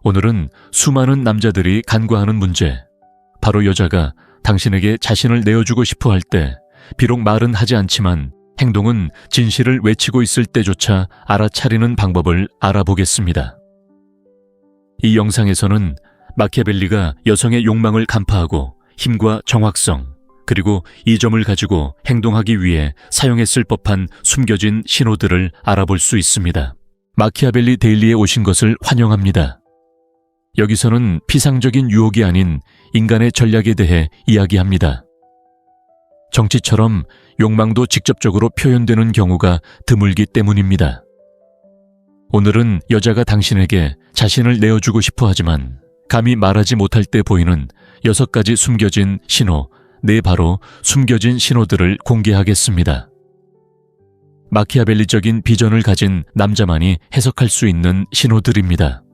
오늘은 수많은 남자들이 간과하는 문제, 바로 여자가 당신에게 자신을 내어주고 싶어 할 때 비록 말은 하지 않지만 행동은 진실을 외치고 있을 때조차 알아차리는 방법을 알아보겠습니다. 이 영상에서는 마키아벨리가 여성의 욕망을 간파하고 힘과 정확성, 그리고 이 점을 가지고 행동하기 위해 사용했을 법한 숨겨진 신호들을 알아볼 수 있습니다. 마키아벨리 데일리에 오신 것을 환영합니다. 여기서는 피상적인 유혹이 아닌 인간의 전략에 대해 이야기합니다. 정치처럼 욕망도 직접적으로 표현되는 경우가 드물기 때문입니다. 오늘은 여자가 당신에게 자신을 내어주고 싶어 하지만 감히 말하지 못할 때 보이는 6가지 숨겨진 신호, 바로 숨겨진 신호들을 공개하겠습니다. 마키아벨리적인 비전을 가진 남자만이 해석할 수 있는 신호들입니다.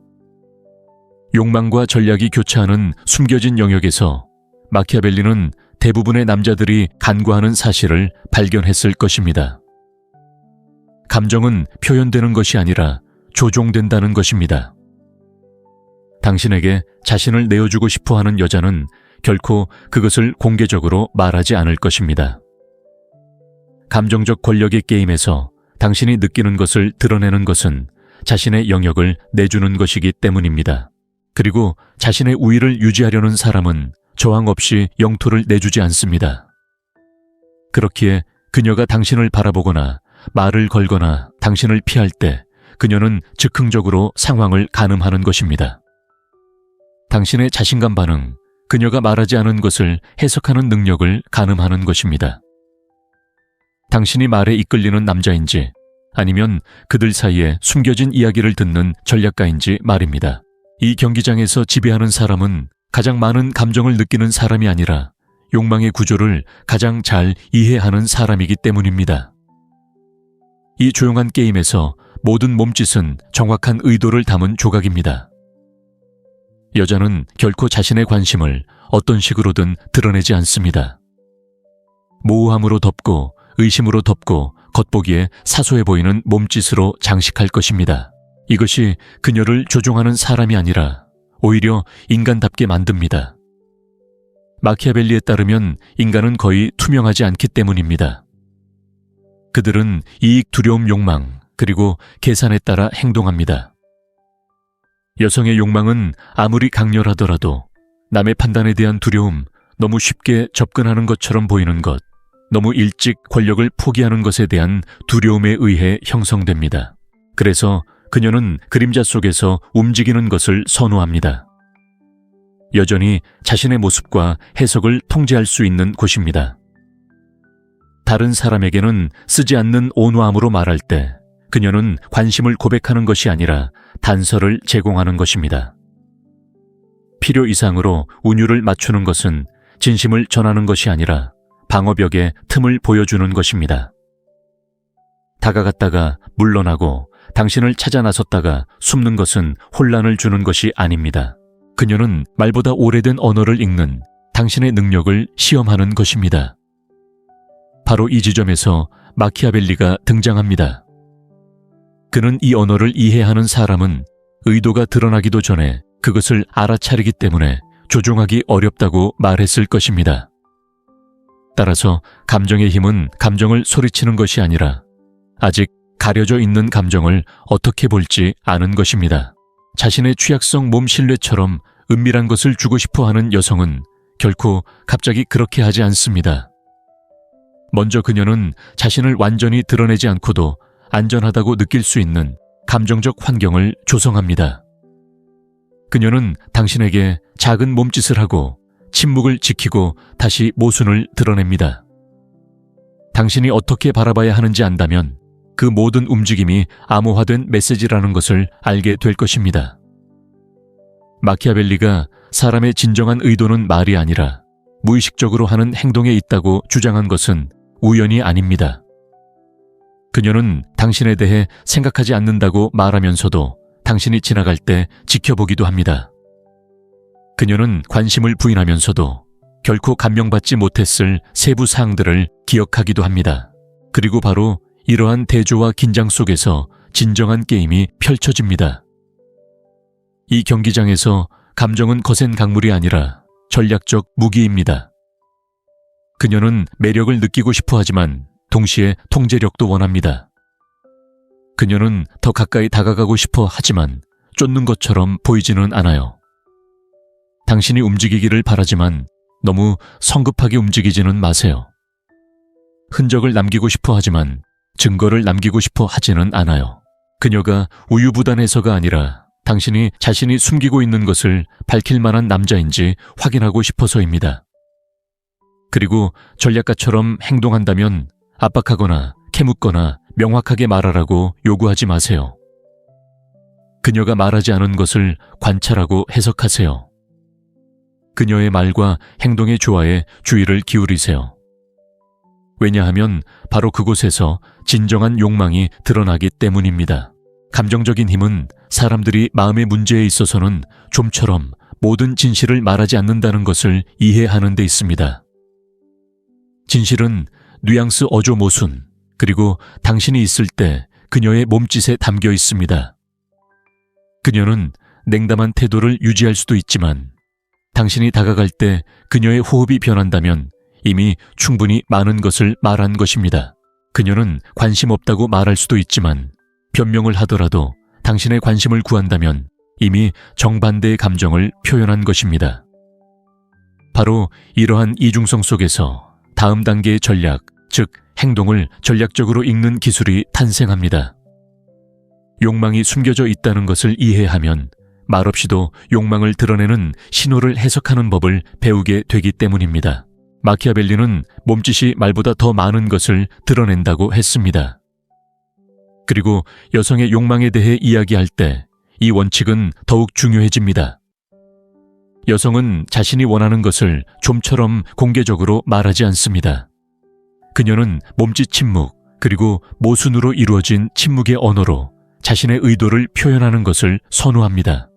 욕망과 전략이 교차하는 숨겨진 영역에서 마키아벨리는 대부분의 남자들이 간과하는 사실을 발견했을 것입니다. 감정은 표현되는 것이 아니라 조종된다는 것입니다. 당신에게 자신을 내어주고 싶어 하는 여자는 결코 그것을 공개적으로 말하지 않을 것입니다. 감정적 권력의 게임에서 당신이 느끼는 것을 드러내는 것은 자신의 영역을 내주는 것이기 때문입니다. 그리고 자신의 우위를 유지하려는 사람은 저항 없이 영토를 내주지 않습니다. 그렇기에 그녀가 당신을 바라보거나 말을 걸거나 당신을 피할 때 그녀는 즉흥적으로 상황을 가늠하는 것입니다. 당신의 자신감 반응, 그녀가 말하지 않은 것을 해석하는 능력을 가늠하는 것입니다. 당신이 말에 이끌리는 남자인지 아니면 그들 사이에 숨겨진 이야기를 듣는 전략가인지 말입니다. 이 경기장에서 지배하는 사람은 가장 많은 감정을 느끼는 사람이 아니라 욕망의 구조를 가장 잘 이해하는 사람이기 때문입니다. 이 조용한 게임에서 모든 몸짓은 정확한 의도를 담은 조각입니다. 여자는 결코 자신의 관심을 어떤 식으로든 드러내지 않습니다. 모호함으로 덮고 의심으로 덮고 겉보기에 사소해 보이는 몸짓으로 장식할 것입니다. 이것이 그녀를 조종하는 사람이 아니라 오히려 인간답게 만듭니다. 마키아벨리에 따르면 인간은 거의 투명하지 않기 때문입니다. 그들은 이익, 두려움, 욕망, 그리고 계산에 따라 행동합니다. 여성의 욕망은 아무리 강렬하더라도 남의 판단에 대한 두려움, 너무 쉽게 접근하는 것처럼 보이는 것, 너무 일찍 권력을 포기하는 것에 대한 두려움에 의해 형성됩니다. 그래서 그녀는 그림자 속에서 움직이는 것을 선호합니다. 여전히 자신의 모습과 해석을 통제할 수 있는 곳입니다. 다른 사람에게는 쓰지 않는 온화함으로 말할 때 그녀는 관심을 고백하는 것이 아니라 단서를 제공하는 것입니다. 필요 이상으로 운율을 맞추는 것은 진심을 전하는 것이 아니라 방어벽에 틈을 보여주는 것입니다. 다가갔다가 물러나고 당신을 찾아 나섰다가 숨는 것은 혼란을 주는 것이 아닙니다. 그녀는 말보다 오래된 언어를 읽는 당신의 능력을 시험하는 것입니다. 바로 이 지점에서 마키아벨리가 등장합니다. 그는 이 언어를 이해하는 사람은 의도가 드러나기도 전에 그것을 알아차리기 때문에 조종하기 어렵다고 말했을 것입니다. 따라서 감정의 힘은 감정을 소리치는 것이 아니라 아직 가려져 있는 감정을 어떻게 볼지 아는 것입니다. 자신의 취약성 몸 신뢰처럼 은밀한 것을 주고 싶어 하는 여성은 결코 갑자기 그렇게 하지 않습니다. 먼저 그녀는 자신을 완전히 드러내지 않고도 안전하다고 느낄 수 있는 감정적 환경을 조성합니다. 그녀는 당신에게 작은 몸짓을 하고 침묵을 지키고 다시 모순을 드러냅니다. 당신이 어떻게 바라봐야 하는지 안다면 그 모든 움직임이 암호화된 메시지라는 것을 알게 될 것입니다. 마키아벨리가 사람의 진정한 의도는 말이 아니라 무의식적으로 하는 행동에 있다고 주장한 것은 우연이 아닙니다. 그녀는 당신에 대해 생각하지 않는다고 말하면서도 당신이 지나갈 때 지켜보기도 합니다. 그녀는 관심을 부인하면서도 결코 감명받지 못했을 세부 사항들을 기억하기도 합니다. 그리고 바로 이러한 대조와 긴장 속에서 진정한 게임이 펼쳐집니다. 이 경기장에서 감정은 거센 강물이 아니라 전략적 무기입니다. 그녀는 매력을 느끼고 싶어 하지만 동시에 통제력도 원합니다. 그녀는 더 가까이 다가가고 싶어 하지만 쫓는 것처럼 보이지는 않아요. 당신이 움직이기를 바라지만 너무 성급하게 움직이지는 마세요. 흔적을 남기고 싶어 하지만 증거를 남기고 싶어 하지는 않아요. 그녀가 우유부단해서가 아니라 당신이 자신이 숨기고 있는 것을 밝힐 만한 남자인지 확인하고 싶어서입니다. 그리고 전략가처럼 행동한다면 압박하거나 캐묻거나 명확하게 말하라고 요구하지 마세요. 그녀가 말하지 않은 것을 관찰하고 해석하세요. 그녀의 말과 행동의 조화에 주의를 기울이세요. 왜냐하면 바로 그곳에서 진정한 욕망이 드러나기 때문입니다. 감정적인 힘은 사람들이 마음의 문제에 있어서는 좀처럼 모든 진실을 말하지 않는다는 것을 이해하는 데 있습니다. 진실은 뉘앙스 어조 모순, 그리고 당신이 있을 때 그녀의 몸짓에 담겨 있습니다. 그녀는 냉담한 태도를 유지할 수도 있지만 당신이 다가갈 때 그녀의 호흡이 변한다면 이미 충분히 많은 것을 말한 것입니다. 그녀는 관심 없다고 말할 수도 있지만 변명을 하더라도 당신의 관심을 구한다면 이미 정반대의 감정을 표현한 것입니다. 바로 이러한 이중성 속에서 다음 단계의 전략, 즉 행동을 전략적으로 읽는 기술이 탄생합니다. 욕망이 숨겨져 있다는 것을 이해하면 말없이도 욕망을 드러내는 신호를 해석하는 법을 배우게 되기 때문입니다. 마키아벨리는 몸짓이 말보다 더 많은 것을 드러낸다고 했습니다. 그리고 여성의 욕망에 대해 이야기할 때 이 원칙은 더욱 중요해집니다. 여성은 자신이 원하는 것을 좀처럼 공개적으로 말하지 않습니다. 그녀는 몸짓 침묵, 그리고 모순으로 이루어진 침묵의 언어로 자신의 의도를 표현하는 것을 선호합니다.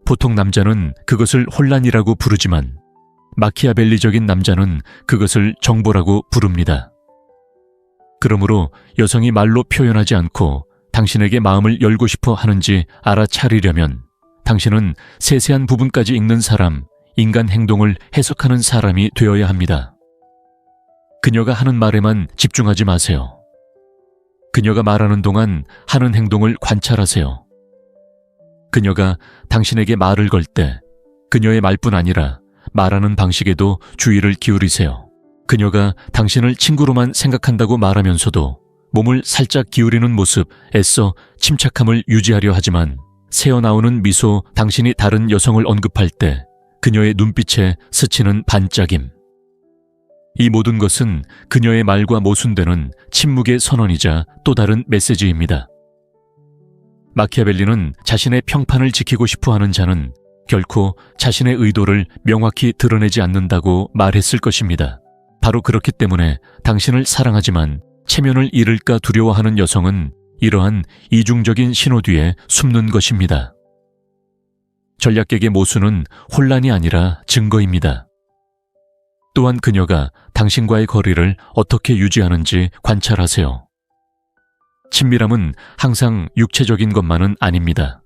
보통 남자는 그것을 혼란이라고 부르지만 마키아벨리적인 남자는 그것을 정보라고 부릅니다. 그러므로 여성이 말로 표현하지 않고 당신에게 마음을 열고 싶어 하는지 알아차리려면 당신은 세세한 부분까지 읽는 사람, 인간 행동을 해석하는 사람이 되어야 합니다. 그녀가 하는 말에만 집중하지 마세요. 그녀가 말하는 동안 하는 행동을 관찰하세요. 그녀가 당신에게 말을 걸 때 그녀의 말뿐 아니라 말하는 방식에도 주의를 기울이세요. 그녀가 당신을 친구로만 생각한다고 말하면서도 몸을 살짝 기울이는 모습, 애써 침착함을 유지하려 하지만 새어나오는 미소, 당신이 다른 여성을 언급할 때 그녀의 눈빛에 스치는 반짝임. 이 모든 것은 그녀의 말과 모순되는 침묵의 선언이자 또 다른 메시지입니다. 마키아벨리는 자신의 평판을 지키고 싶어하는 자는 결코 자신의 의도를 명확히 드러내지 않는다고 말했을 것입니다. 바로 그렇기 때문에 당신을 사랑하지만 체면을 잃을까 두려워하는 여성은 이러한 이중적인 신호 뒤에 숨는 것입니다. 전략객의 모순은 혼란이 아니라 증거입니다. 또한 그녀가 당신과의 거리를 어떻게 유지하는지 관찰하세요. 친밀함은 항상 육체적인 것만은 아닙니다.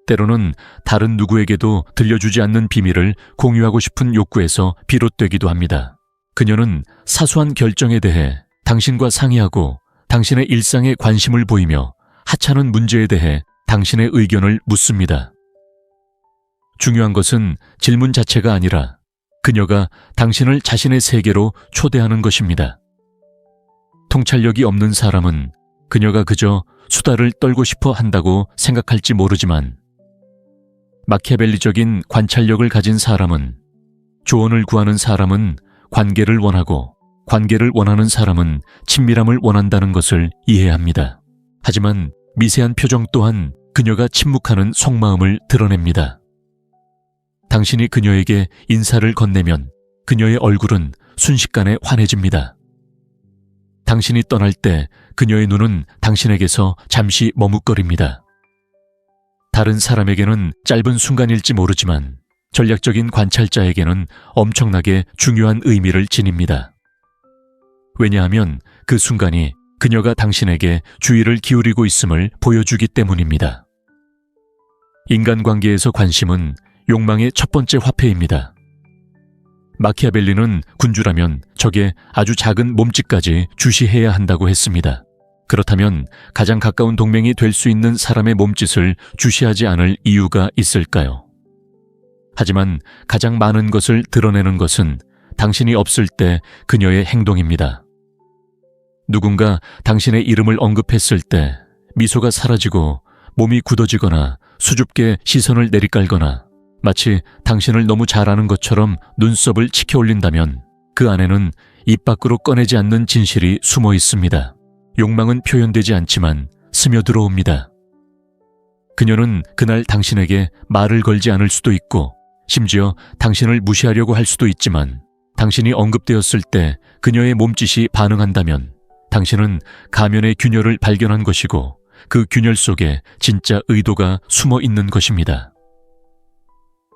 때로는 다른 누구에게도 들려주지 않는 비밀을 공유하고 싶은 욕구에서 비롯되기도 합니다. 그녀는 사소한 결정에 대해 당신과 상의하고 당신의 일상에 관심을 보이며 하찮은 문제에 대해 당신의 의견을 묻습니다. 중요한 것은 질문 자체가 아니라 그녀가 당신을 자신의 세계로 초대하는 것입니다. 통찰력이 없는 사람은 그녀가 그저 수다를 떨고 싶어 한다고 생각할지 모르지만 마키아벨리적인 관찰력을 가진 사람은, 조언을 구하는 사람은 관계를 원하고 관계를 원하는 사람은 친밀함을 원한다는 것을 이해합니다. 하지만 미세한 표정 또한 그녀가 침묵하는 속마음을 드러냅니다. 당신이 그녀에게 인사를 건네면 그녀의 얼굴은 순식간에 환해집니다. 당신이 떠날 때 그녀의 눈은 당신에게서 잠시 머뭇거립니다. 다른 사람에게는 짧은 순간일지 모르지만 전략적인 관찰자에게는 엄청나게 중요한 의미를 지닙니다. 왜냐하면 그 순간이 그녀가 당신에게 주의를 기울이고 있음을 보여주기 때문입니다. 인간관계에서 관심은 욕망의 첫 번째 화폐입니다. 마키아벨리는 군주라면 적의 아주 작은 몸짓까지 주시해야 한다고 했습니다. 그렇다면 가장 가까운 동맹이 될 수 있는 사람의 몸짓을 주시하지 않을 이유가 있을까요? 하지만 가장 많은 것을 드러내는 것은 당신이 없을 때 그녀의 행동입니다. 누군가 당신의 이름을 언급했을 때 미소가 사라지고 몸이 굳어지거나 수줍게 시선을 내리깔거나 마치 당신을 너무 잘 아는 것처럼 눈썹을 치켜 올린다면 그 안에는 입 밖으로 꺼내지 않는 진실이 숨어 있습니다. 욕망은 표현되지 않지만 스며들어옵니다. 그녀는 그날 당신에게 말을 걸지 않을 수도 있고 심지어 당신을 무시하려고 할 수도 있지만 당신이 언급되었을 때 그녀의 몸짓이 반응한다면 당신은 가면의 균열을 발견한 것이고 그 균열 속에 진짜 의도가 숨어 있는 것입니다.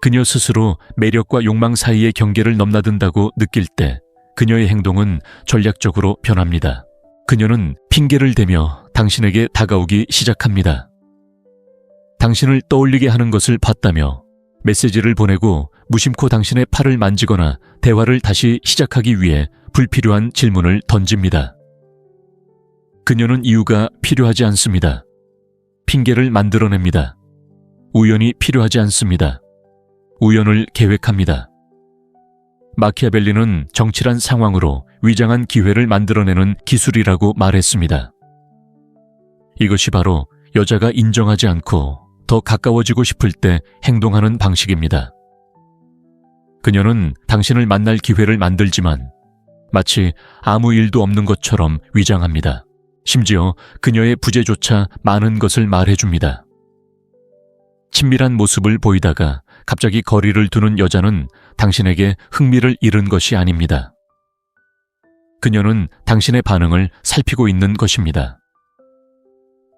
그녀 스스로 매력과 욕망 사이의 경계를 넘나든다고 느낄 때 그녀의 행동은 전략적으로 변합니다. 그녀는 핑계를 대며 당신에게 다가오기 시작합니다. 당신을 떠올리게 하는 것을 봤다며 메시지를 보내고 무심코 당신의 팔을 만지거나 대화를 다시 시작하기 위해 불필요한 질문을 던집니다. 그녀는 이유가 필요하지 않습니다. 핑계를 만들어냅니다. 우연이 필요하지 않습니다. 우연을 계획합니다. 마키아벨리는 정칠한 상황으로 위장한 기회를 만들어내는 기술이라고 말했습니다. 이것이 바로 여자가 인정하지 않고 더 가까워지고 싶을 때 행동하는 방식입니다. 그녀는 당신을 만날 기회를 만들지만 마치 아무 일도 없는 것처럼 위장합니다. 심지어 그녀의 부재조차 많은 것을 말해줍니다. 친밀한 모습을 보이다가 갑자기 거리를 두는 여자는 당신에게 흥미를 잃은 것이 아닙니다. 그녀는 당신의 반응을 살피고 있는 것입니다.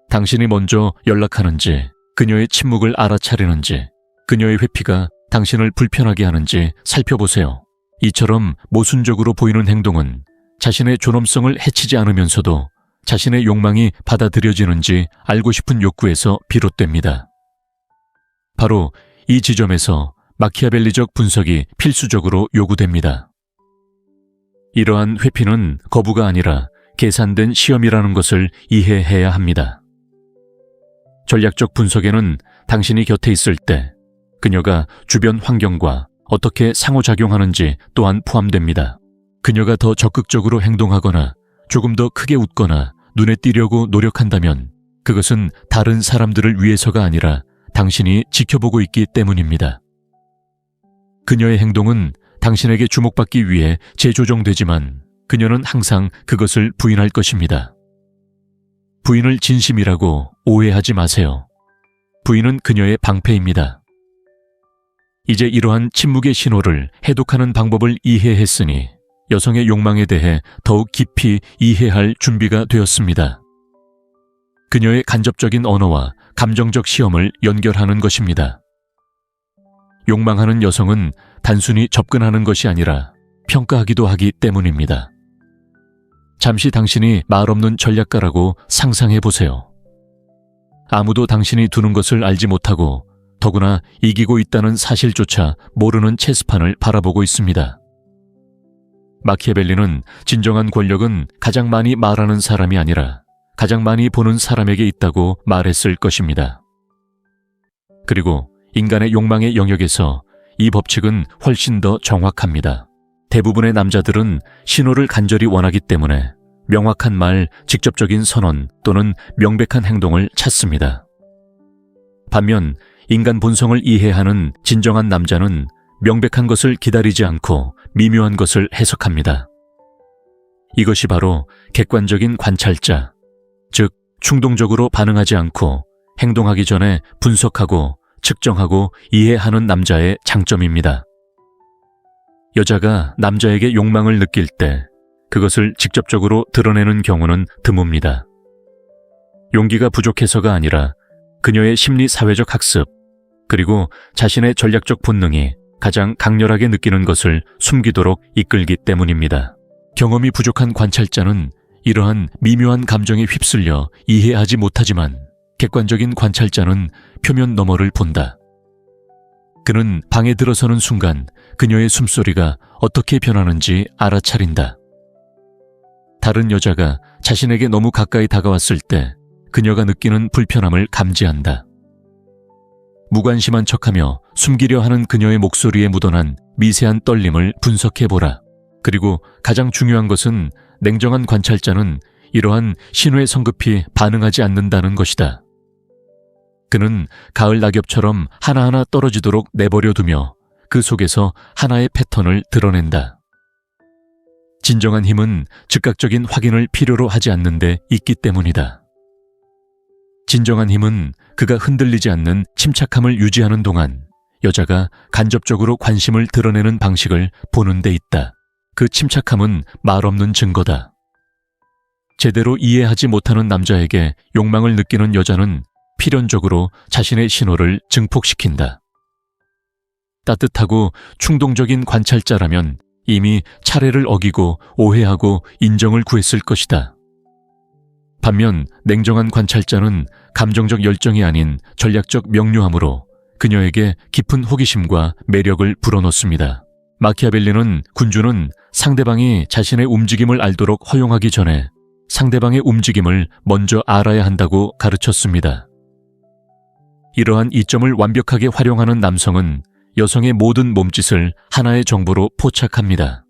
당신이 먼저 연락하는지, 그녀의 침묵을 알아차리는지, 그녀의 회피가 당신을 불편하게 하는지 살펴보세요. 이처럼 모순적으로 보이는 행동은 자신의 존엄성을 해치지 않으면서도 자신의 욕망이 받아들여지는지 알고 싶은 욕구에서 비롯됩니다. 바로 이 지점에서 마키아벨리적 분석이 필수적으로 요구됩니다. 이러한 회피는 거부가 아니라 계산된 시험이라는 것을 이해해야 합니다. 전략적 분석에는 당신이 곁에 있을 때 그녀가 주변 환경과 어떻게 상호작용하는지 또한 포함됩니다. 그녀가 더 적극적으로 행동하거나 조금 더 크게 웃거나 눈에 띄려고 노력한다면 그것은 다른 사람들을 위해서가 아니라 당신이 지켜보고 있기 때문입니다. 그녀의 행동은 당신에게 주목받기 위해 재조정되지만 그녀는 항상 그것을 부인할 것입니다. 부인을 진심이라고 오해하지 마세요. 부인은 그녀의 방패입니다. 이제 이러한 침묵의 신호를 해독하는 방법을 이해했으니 여성의 욕망에 대해 더욱 깊이 이해할 준비가 되었습니다. 그녀의 간접적인 언어와 감정적 시험을 연결하는 것입니다. 욕망하는 여성은 단순히 접근하는 것이 아니라 평가하기도 하기 때문입니다. 잠시 당신이 말없는 전략가라고 상상해 보세요. 아무도 당신이 두는 것을 알지 못하고 더구나 이기고 있다는 사실조차 모르는 체스판을 바라보고 있습니다. 마키아벨리는 진정한 권력은 가장 많이 말하는 사람이 아니라 가장 많이 보는 사람에게 있다고 말했을 것입니다. 그리고 인간의 욕망의 영역에서 이 법칙은 훨씬 더 정확합니다. 대부분의 남자들은 신호를 간절히 원하기 때문에 명확한 말, 직접적인 선언 또는 명백한 행동을 찾습니다. 반면 인간 본성을 이해하는 진정한 남자는 명백한 것을 기다리지 않고 미묘한 것을 해석합니다. 이것이 바로 객관적인 관찰자, 즉 충동적으로 반응하지 않고 행동하기 전에 분석하고 측정하고 이해하는 남자의 장점입니다. 여자가 남자에게 욕망을 느낄 때 그것을 직접적으로 드러내는 경우는 드뭅니다. 용기가 부족해서가 아니라 그녀의 심리사회적 학습, 그리고 자신의 전략적 본능이 가장 강렬하게 느끼는 것을 숨기도록 이끌기 때문입니다. 경험이 부족한 관찰자는 이러한 미묘한 감정에 휩쓸려 이해하지 못하지만 객관적인 관찰자는 표면 너머를 본다. 그는 방에 들어서는 순간 그녀의 숨소리가 어떻게 변하는지 알아차린다. 다른 여자가 자신에게 너무 가까이 다가왔을 때 그녀가 느끼는 불편함을 감지한다. 무관심한 척하며 숨기려 하는 그녀의 목소리에 묻어난 미세한 떨림을 분석해보라. 그리고 가장 중요한 것은 냉정한 관찰자는 이러한 신호에 성급히 반응하지 않는다는 것이다. 그는 가을 낙엽처럼 하나하나 떨어지도록 내버려 두며 그 속에서 하나의 패턴을 드러낸다. 진정한 힘은 즉각적인 확인을 필요로 하지 않는 데 있기 때문이다. 진정한 힘은 그가 흔들리지 않는 침착함을 유지하는 동안 여자가 간접적으로 관심을 드러내는 방식을 보는 데 있다. 그 침착함은 말없는 증거다. 제대로 이해하지 못하는 남자에게 욕망을 느끼는 여자는 필연적으로 자신의 신호를 증폭시킨다. 따뜻하고 충동적인 관찰자라면 이미 차례를 어기고 오해하고 인정을 구했을 것이다. 반면 냉정한 관찰자는 감정적 열정이 아닌 전략적 명료함으로 그녀에게 깊은 호기심과 매력을 불어넣습니다. 마키아벨리는 군주는 상대방이 자신의 움직임을 알도록 허용하기 전에 상대방의 움직임을 먼저 알아야 한다고 가르쳤습니다. 이러한 이점을 완벽하게 활용하는 남성은 여성의 모든 몸짓을 하나의 정보로 포착합니다.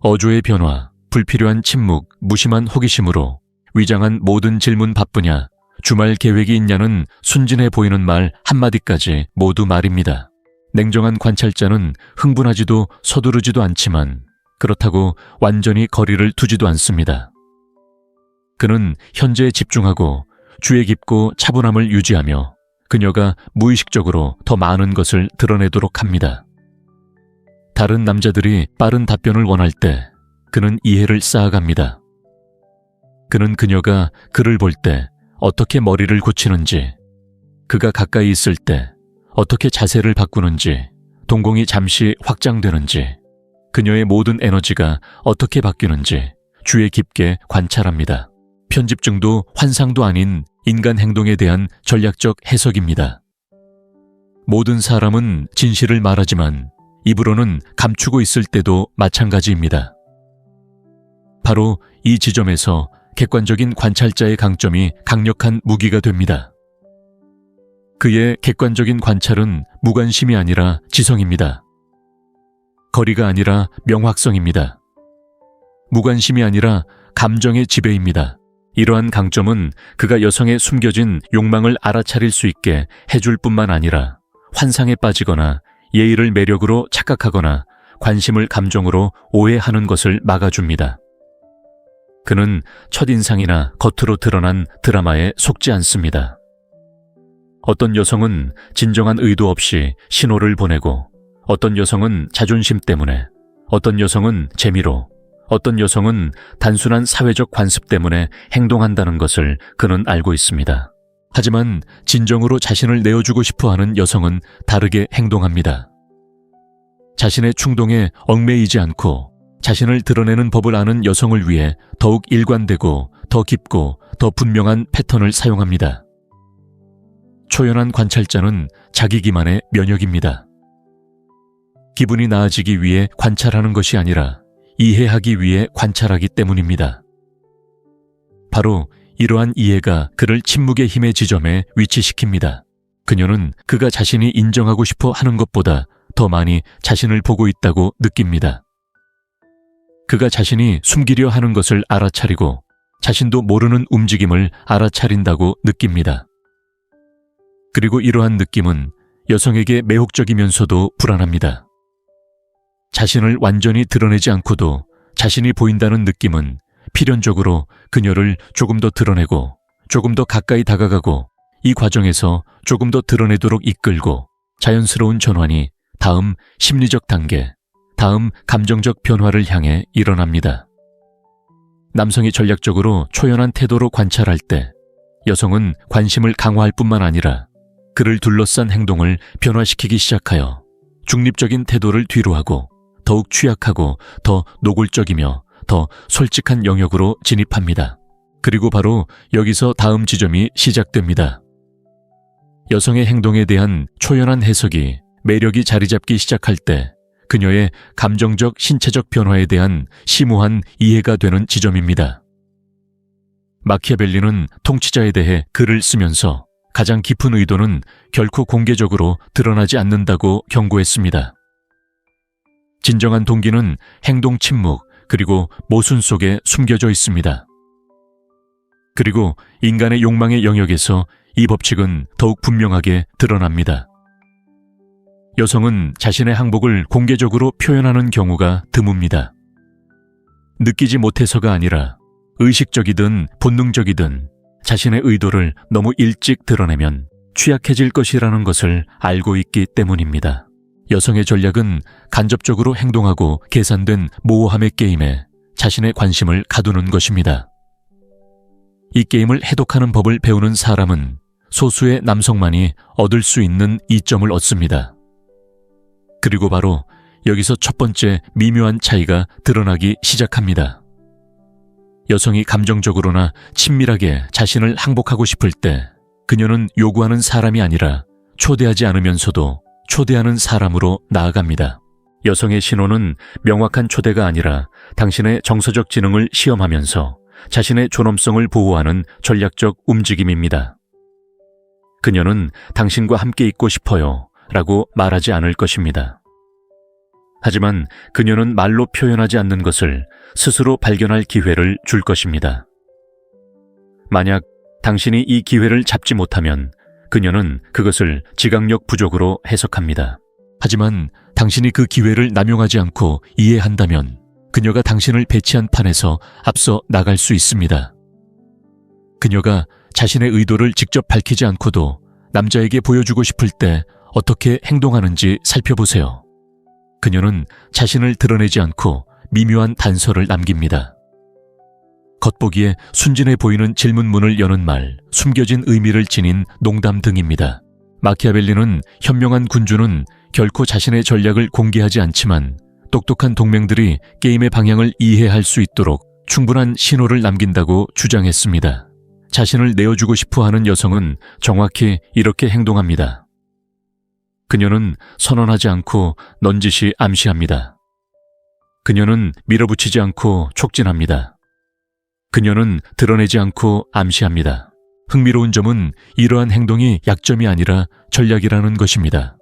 어조의 변화, 불필요한 침묵, 무심한 호기심으로 위장한 모든 질문 바쁘냐, 주말 계획이 있냐는 순진해 보이는 말 한마디까지 모두 말입니다. 냉정한 관찰자는 흥분하지도 서두르지도 않지만 그렇다고 완전히 거리를 두지도 않습니다. 그는 현재에 집중하고 주의 깊고 차분함을 유지하며 그녀가 무의식적으로 더 많은 것을 드러내도록 합니다. 다른 남자들이 빠른 답변을 원할 때 그는 이해를 쌓아갑니다. 그는 그녀가 그를 볼 때 어떻게 머리를 고치는지, 그가 가까이 있을 때 어떻게 자세를 바꾸는지, 동공이 잠시 확장되는지, 그녀의 모든 에너지가 어떻게 바뀌는지 주의 깊게 관찰합니다. 편집증도 환상도 아닌 인간 행동에 대한 전략적 해석입니다. 모든 사람은 진실을 말하지만 입으로는 감추고 있을 때도 마찬가지입니다. 바로 이 지점에서 객관적인 관찰자의 강점이 강력한 무기가 됩니다. 그의 객관적인 관찰은 무관심이 아니라 지성입니다. 거리가 아니라 명확성입니다. 무관심이 아니라 감정의 지배입니다. 이러한 강점은 그가 여성의 숨겨진 욕망을 알아차릴 수 있게 해줄 뿐만 아니라 환상에 빠지거나 예의를 매력으로 착각하거나 관심을 감정으로 오해하는 것을 막아줍니다. 그는 첫인상이나 겉으로 드러난 드라마에 속지 않습니다. 어떤 여성은 진정한 의도 없이 신호를 보내고, 어떤 여성은 자존심 때문에, 어떤 여성은 재미로, 어떤 여성은 단순한 사회적 관습 때문에 행동한다는 것을 그는 알고 있습니다. 하지만 진정으로 자신을 내어주고 싶어하는 여성은 다르게 행동합니다. 자신의 충동에 얽매이지 않고 자신을 드러내는 법을 아는 여성을 위해 더욱 일관되고 더 깊고 더 분명한 패턴을 사용합니다. 초연한 관찰자는 자기 기만의 면역입니다. 기분이 나아지기 위해 관찰하는 것이 아니라 이해하기 위해 관찰하기 때문입니다. 바로 이러한 이해가 그를 침묵의 힘의 지점에 위치시킵니다. 그녀는 그가 자신이 인정하고 싶어 하는 것보다 더 많이 자신을 보고 있다고 느낍니다. 그가 자신이 숨기려 하는 것을 알아차리고 자신도 모르는 움직임을 알아차린다고 느낍니다. 그리고 이러한 느낌은 여성에게 매혹적이면서도 불안합니다. 자신을 완전히 드러내지 않고도 자신이 보인다는 느낌은 필연적으로 그녀를 조금 더 드러내고 조금 더 가까이 다가가고 이 과정에서 조금 더 드러내도록 이끌고 자연스러운 전환이 다음 심리적 단계, 다음 감정적 변화를 향해 일어납니다. 남성이 전략적으로 초연한 태도로 관찰할 때 여성은 관심을 강화할 뿐만 아니라 그를 둘러싼 행동을 변화시키기 시작하여 중립적인 태도를 뒤로하고 더욱 취약하고 더 노골적이며 더 솔직한 영역으로 진입합니다. 그리고 바로 여기서 다음 지점이 시작됩니다. 여성의 행동에 대한 초연한 해석이 매력이 자리 잡기 시작할 때 그녀의 감정적, 신체적 변화에 대한 심오한 이해가 되는 지점입니다. 마키아벨리는 통치자에 대해 글을 쓰면서 가장 깊은 의도는 결코 공개적으로 드러나지 않는다고 경고했습니다. 진정한 동기는 행동 침묵 그리고 모순 속에 숨겨져 있습니다. 그리고 인간의 욕망의 영역에서 이 법칙은 더욱 분명하게 드러납니다. 여성은 자신의 항복을 공개적으로 표현하는 경우가 드뭅니다. 느끼지 못해서가 아니라 의식적이든 본능적이든 자신의 의도를 너무 일찍 드러내면 취약해질 것이라는 것을 알고 있기 때문입니다. 여성의 전략은 간접적으로 행동하고 계산된 모호함의 게임에 자신의 관심을 가두는 것입니다. 이 게임을 해독하는 법을 배우는 사람은 소수의 남성만이 얻을 수 있는 이점을 얻습니다. 그리고 바로 여기서 첫 번째 미묘한 차이가 드러나기 시작합니다. 여성이 감정적으로나 친밀하게 자신을 항복하고 싶을 때 그녀는 요구하는 사람이 아니라 초대하지 않으면서도 초대하는 사람으로 나아갑니다. 여성의 신호는 명확한 초대가 아니라 당신의 정서적 지능을 시험하면서 자신의 존엄성을 보호하는 전략적 움직임입니다. 그녀는 당신과 함께 있고 싶어요 라고 말하지 않을 것입니다. 하지만 그녀는 말로 표현하지 않는 것을 스스로 발견할 기회를 줄 것입니다. 만약 당신이 이 기회를 잡지 못하면 그녀는 그것을 지각력 부족으로 해석합니다. 하지만 당신이 그 기회를 남용하지 않고 이해한다면 그녀가 당신을 배치한 판에서 앞서 나갈 수 있습니다. 그녀가 자신의 의도를 직접 밝히지 않고도 남자에게 보여주고 싶을 때 어떻게 행동하는지 살펴보세요. 그녀는 자신을 드러내지 않고 미묘한 단서를 남깁니다. 겉보기에 순진해 보이는 질문문을 여는 말, 숨겨진 의미를 지닌 농담 등입니다. 마키아벨리는 현명한 군주는 결코 자신의 전략을 공개하지 않지만 똑똑한 동맹들이 게임의 방향을 이해할 수 있도록 충분한 신호를 남긴다고 주장했습니다. 자신을 내어주고 싶어하는 여성은 정확히 이렇게 행동합니다. 그녀는 선언하지 않고 넌지시 암시합니다. 그녀는 밀어붙이지 않고 촉진합니다. 그녀는 드러내지 않고 암시합니다. 흥미로운 점은 이러한 행동이 약점이 아니라 전략이라는 것입니다.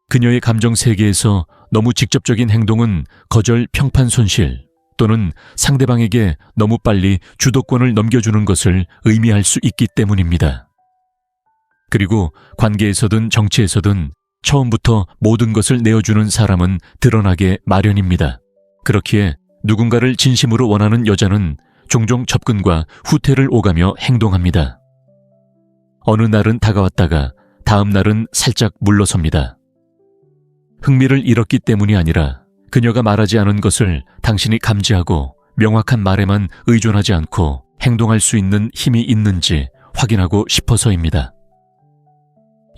그녀의 감정 세계에서 너무 직접적인 행동은 거절 평판 손실 또는 상대방에게 너무 빨리 주도권을 넘겨주는 것을 의미할 수 있기 때문입니다. 그리고 관계에서든 정치에서든 처음부터 모든 것을 내어주는 사람은 드러나게 마련입니다. 그렇기에 누군가를 진심으로 원하는 여자는 종종 접근과 후퇴를 오가며 행동합니다. 어느 날은 다가왔다가 다음 날은 살짝 물러섭니다. 흥미를 잃었기 때문이 아니라 그녀가 말하지 않은 것을 당신이 감지하고 명확한 말에만 의존하지 않고 행동할 수 있는 힘이 있는지 확인하고 싶어서입니다.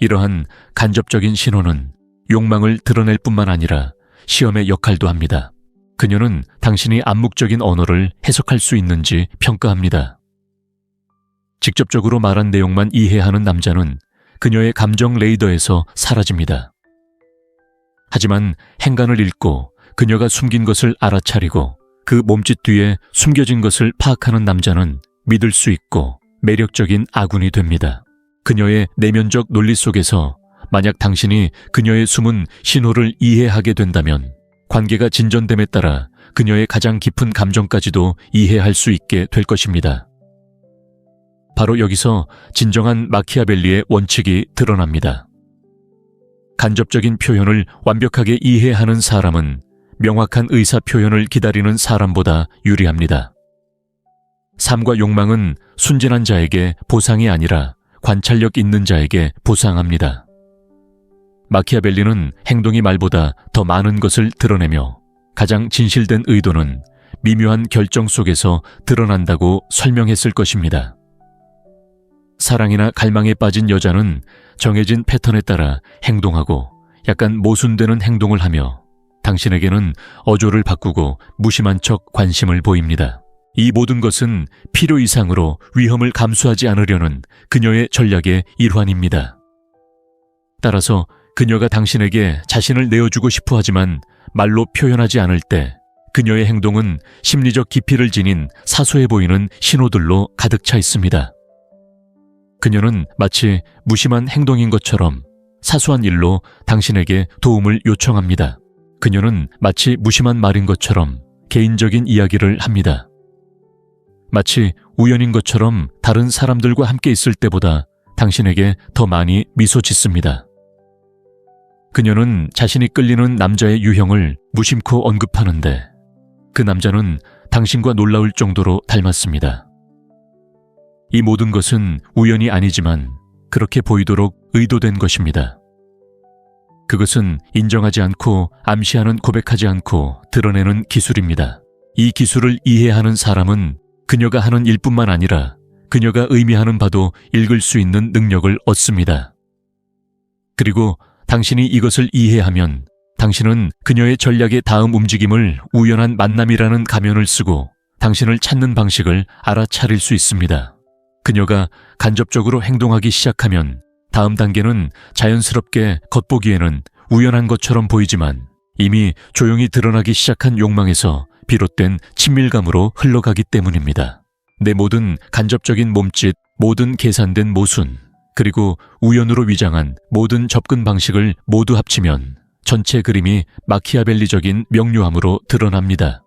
이러한 간접적인 신호는 욕망을 드러낼 뿐만 아니라 시험의 역할도 합니다. 그녀는 당신이 암묵적인 언어를 해석할 수 있는지 평가합니다. 직접적으로 말한 내용만 이해하는 남자는 그녀의 감정 레이더에서 사라집니다. 하지만 행간을 읽고 그녀가 숨긴 것을 알아차리고 그 몸짓 뒤에 숨겨진 것을 파악하는 남자는 믿을 수 있고 매력적인 아군이 됩니다. 그녀의 내면적 논리 속에서 만약 당신이 그녀의 숨은 신호를 이해하게 된다면 관계가 진전됨에 따라 그녀의 가장 깊은 감정까지도 이해할 수 있게 될 것입니다. 바로 여기서 진정한 마키아벨리의 원칙이 드러납니다. 간접적인 표현을 완벽하게 이해하는 사람은 명확한 의사 표현을 기다리는 사람보다 유리합니다. 삶과 욕망은 순진한 자에게 보상이 아니라 관찰력 있는 자에게 보상합니다. 마키아벨리는 행동이 말보다 더 많은 것을 드러내며 가장 진실된 의도는 미묘한 결정 속에서 드러난다고 설명했을 것입니다. 사랑이나 갈망에 빠진 여자는 정해진 패턴에 따라 행동하고 약간 모순되는 행동을 하며 당신에게는 어조를 바꾸고 무심한 척 관심을 보입니다. 이 모든 것은 필요 이상으로 위험을 감수하지 않으려는 그녀의 전략의 일환입니다. 따라서 그녀가 당신에게 자신을 내어주고 싶어 하지만 말로 표현하지 않을 때 그녀의 행동은 심리적 깊이를 지닌 사소해 보이는 신호들로 가득 차 있습니다. 그녀는 마치 무심한 행동인 것처럼 사소한 일로 당신에게 도움을 요청합니다. 그녀는 마치 무심한 말인 것처럼 개인적인 이야기를 합니다. 마치 우연인 것처럼 다른 사람들과 함께 있을 때보다 당신에게 더 많이 미소 짓습니다. 그녀는 자신이 끌리는 남자의 유형을 무심코 언급하는데 그 남자는 당신과 놀라울 정도로 닮았습니다. 이 모든 것은 우연이 아니지만 그렇게 보이도록 의도된 것입니다. 그것은 인정하지 않고 암시하는 고백하지 않고 드러내는 기술입니다. 이 기술을 이해하는 사람은 그녀가 하는 일뿐만 아니라 그녀가 의미하는 바도 읽을 수 있는 능력을 얻습니다. 그리고 당신이 이것을 이해하면 당신은 그녀의 전략의 다음 움직임을 우연한 만남이라는 가면을 쓰고 당신을 찾는 방식을 알아차릴 수 있습니다. 그녀가 간접적으로 행동하기 시작하면 다음 단계는 자연스럽게 겉보기에는 우연한 것처럼 보이지만 이미 조용히 드러나기 시작한 욕망에서 비롯된 친밀감으로 흘러가기 때문입니다. 내 모든 간접적인 몸짓, 모든 계산된 모순, 그리고 우연으로 위장한 모든 접근 방식을 모두 합치면 전체 그림이 마키아벨리적인 명료함으로 드러납니다.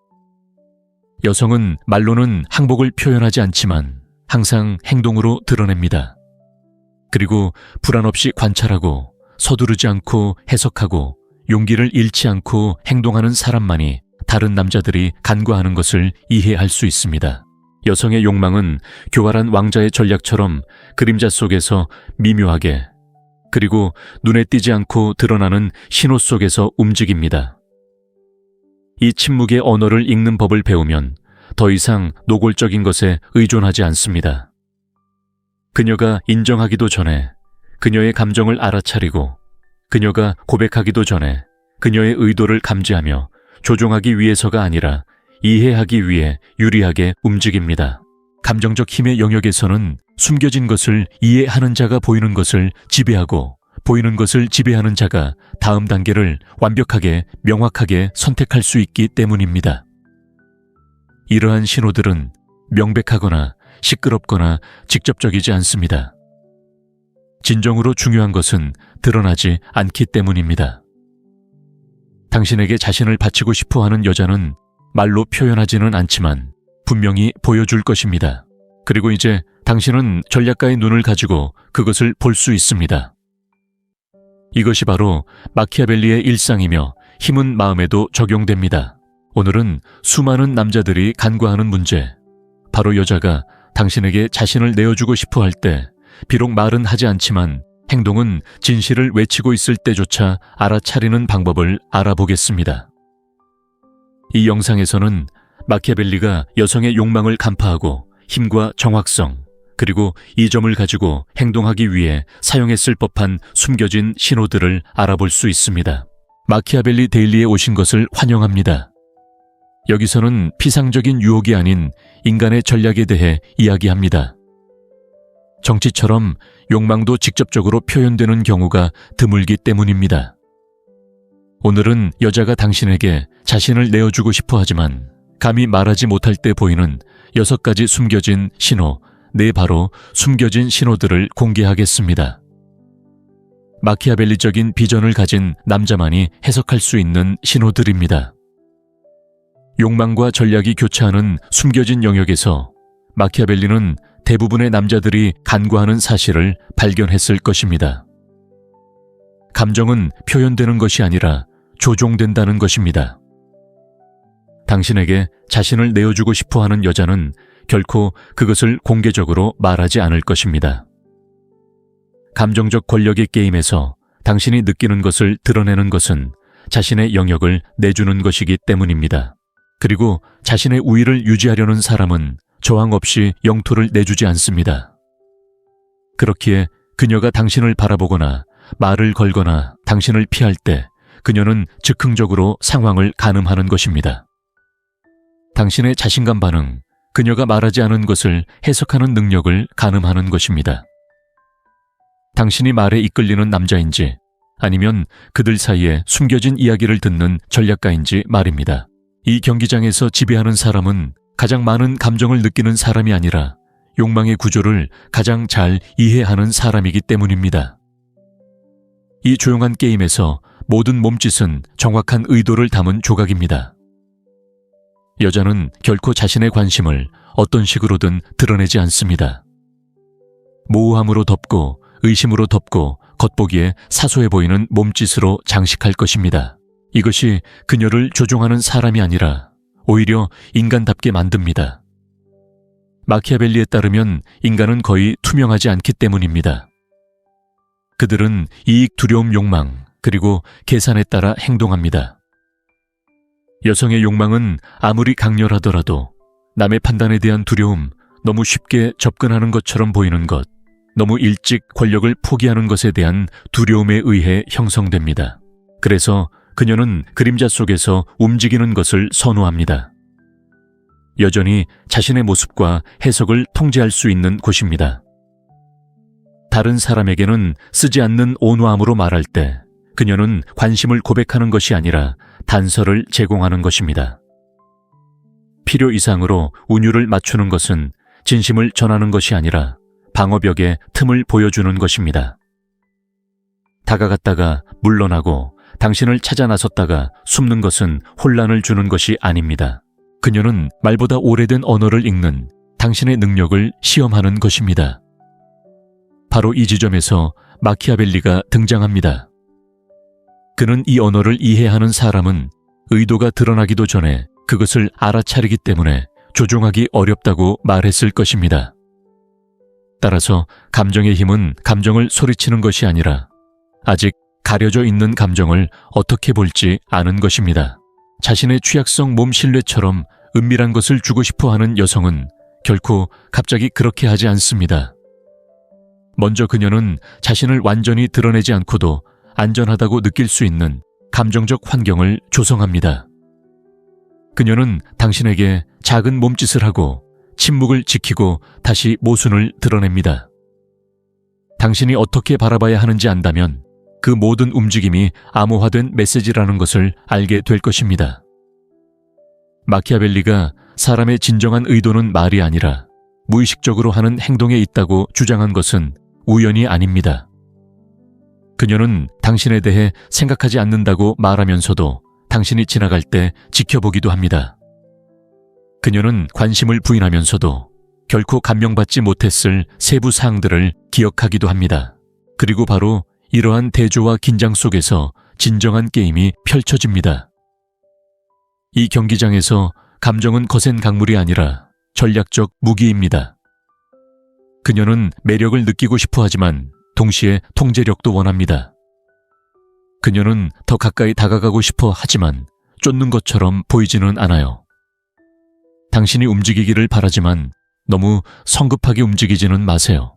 여성은 말로는 항복을 표현하지 않지만 항상 행동으로 드러냅니다. 그리고 불안 없이 관찰하고 서두르지 않고 해석하고 용기를 잃지 않고 행동하는 사람만이 다른 남자들이 간과하는 것을 이해할 수 있습니다. 여성의 욕망은 교활한 왕자의 전략처럼 그림자 속에서 미묘하게 그리고 눈에 띄지 않고 드러나는 신호 속에서 움직입니다. 이 침묵의 언어를 읽는 법을 배우면 더 이상 노골적인 것에 의존하지 않습니다. 그녀가 인정하기도 전에 그녀의 감정을 알아차리고 그녀가 고백하기도 전에 그녀의 의도를 감지하며 조종하기 위해서가 아니라 이해하기 위해 유리하게 움직입니다. 감정적 힘의 영역에서는 숨겨진 것을 이해하는 자가 보이는 것을 지배하고 보이는 것을 지배하는 자가 다음 단계를 완벽하게 명확하게 선택할 수 있기 때문입니다. 이러한 신호들은 명백하거나 시끄럽거나 직접적이지 않습니다. 진정으로 중요한 것은 드러나지 않기 때문입니다. 당신에게 자신을 바치고 싶어 하는 여자는 말로 표현하지는 않지만 분명히 보여줄 것입니다. 그리고 이제 당신은 전략가의 눈을 가지고 그것을 볼 수 있습니다. 이것이 바로 마키아벨리의 일상이며 힘은 마음에도 적용됩니다. 오늘은 수많은 남자들이 간과하는 문제, 바로 여자가 당신에게 자신을 내어주고 싶어 할 때 비록 말은 하지 않지만 행동은 진실을 외치고 있을 때조차 알아차리는 방법을 알아보겠습니다. 이 영상에서는 마키아벨리가 여성의 욕망을 간파하고 힘과 정확성, 그리고 이 점을 가지고 행동하기 위해 사용했을 법한 숨겨진 신호들을 알아볼 수 있습니다. 마키아벨리 데일리에 오신 것을 환영합니다. 여기서는 피상적인 유혹이 아닌 인간의 전략에 대해 이야기합니다. 정치처럼 욕망도 직접적으로 표현되는 경우가 드물기 때문입니다. 오늘은 여자가 당신에게 자신을 내어주고 싶어 하지만 감히 말하지 못할 때 보이는 6가지 숨겨진 신호, 바로 숨겨진 신호들을 공개하겠습니다. 마키아벨리적인 비전을 가진 남자만이 해석할 수 있는 신호들입니다. 욕망과 전략이 교차하는 숨겨진 영역에서 마키아벨리는 대부분의 남자들이 간과하는 사실을 발견했을 것입니다. 감정은 표현되는 것이 아니라 조종된다는 것입니다. 당신에게 자신을 내어주고 싶어 하는 여자는 결코 그것을 공개적으로 말하지 않을 것입니다. 감정적 권력의 게임에서 당신이 느끼는 것을 드러내는 것은 자신의 영역을 내주는 것이기 때문입니다. 그리고 자신의 우위를 유지하려는 사람은 저항 없이 영토를 내주지 않습니다. 그렇기에 그녀가 당신을 바라보거나 말을 걸거나 당신을 피할 때 그녀는 즉흥적으로 상황을 가늠하는 것입니다. 당신의 자신감 반응, 그녀가 말하지 않은 것을 해석하는 능력을 가늠하는 것입니다. 당신이 말에 이끌리는 남자인지 아니면 그들 사이에 숨겨진 이야기를 듣는 전략가인지 말입니다. 이 경기장에서 지배하는 사람은 가장 많은 감정을 느끼는 사람이 아니라 욕망의 구조를 가장 잘 이해하는 사람이기 때문입니다. 이 조용한 게임에서 모든 몸짓은 정확한 의도를 담은 조각입니다. 여자는 결코 자신의 관심을 어떤 식으로든 드러내지 않습니다. 모호함으로 덮고 의심으로 덮고 겉보기에 사소해 보이는 몸짓으로 장식할 것입니다. 이것이 그녀를 조종하는 사람이 아니라 오히려 인간답게 만듭니다. 마키아벨리에 따르면 인간은 거의 투명하지 않기 때문입니다. 그들은 이익, 두려움, 욕망, 그리고 계산에 따라 행동합니다. 여성의 욕망은 아무리 강렬하더라도 남의 판단에 대한 두려움, 너무 쉽게 접근하는 것처럼 보이는 것, 너무 일찍 권력을 포기하는 것에 대한 두려움에 의해 형성됩니다. 그래서 그녀는 그림자 속에서 움직이는 것을 선호합니다. 여전히 자신의 모습과 해석을 통제할 수 있는 곳입니다. 다른 사람에게는 쓰지 않는 온화함으로 말할 때 그녀는 관심을 고백하는 것이 아니라 단서를 제공하는 것입니다. 필요 이상으로 운율을 맞추는 것은 진심을 전하는 것이 아니라 방어벽에 틈을 보여주는 것입니다. 다가갔다가 물러나고 당신을 찾아 나섰다가 숨는 것은 혼란을 주는 것이 아닙니다. 그녀는 말보다 오래된 언어를 읽는 당신의 능력을 시험하는 것입니다. 바로 이 지점에서 마키아벨리가 등장합니다. 그는 이 언어를 이해하는 사람은 의도가 드러나기도 전에 그것을 알아차리기 때문에 조종하기 어렵다고 말했을 것입니다. 따라서 감정의 힘은 감정을 소리치는 것이 아니라 아직 가려져 있는 감정을 어떻게 볼지 아는 것입니다. 자신의 취약성 몸 신뢰처럼 은밀한 것을 주고 싶어 하는 여성은 결코 갑자기 그렇게 하지 않습니다. 먼저 그녀는 자신을 완전히 드러내지 않고도 안전하다고 느낄 수 있는 감정적 환경을 조성합니다. 그녀는 당신에게 작은 몸짓을 하고 침묵을 지키고 다시 모순을 드러냅니다. 당신이 어떻게 바라봐야 하는지 안다면 그 모든 움직임이 암호화된 메시지라는 것을 알게 될 것입니다. 마키아벨리가 사람의 진정한 의도는 말이 아니라 무의식적으로 하는 행동에 있다고 주장한 것은 우연이 아닙니다. 그녀는 당신에 대해 생각하지 않는다고 말하면서도 당신이 지나갈 때 지켜보기도 합니다. 그녀는 관심을 부인하면서도 결코 감명받지 못했을 세부 사항들을 기억하기도 합니다. 그리고 바로 이러한 대조와 긴장 속에서 진정한 게임이 펼쳐집니다. 이 경기장에서 감정은 거센 강물이 아니라 전략적 무기입니다. 그녀는 매력을 느끼고 싶어 하지만 동시에 통제력도 원합니다. 그녀는 더 가까이 다가가고 싶어 하지만 쫓는 것처럼 보이지는 않아요. 당신이 움직이기를 바라지만 너무 성급하게 움직이지는 마세요.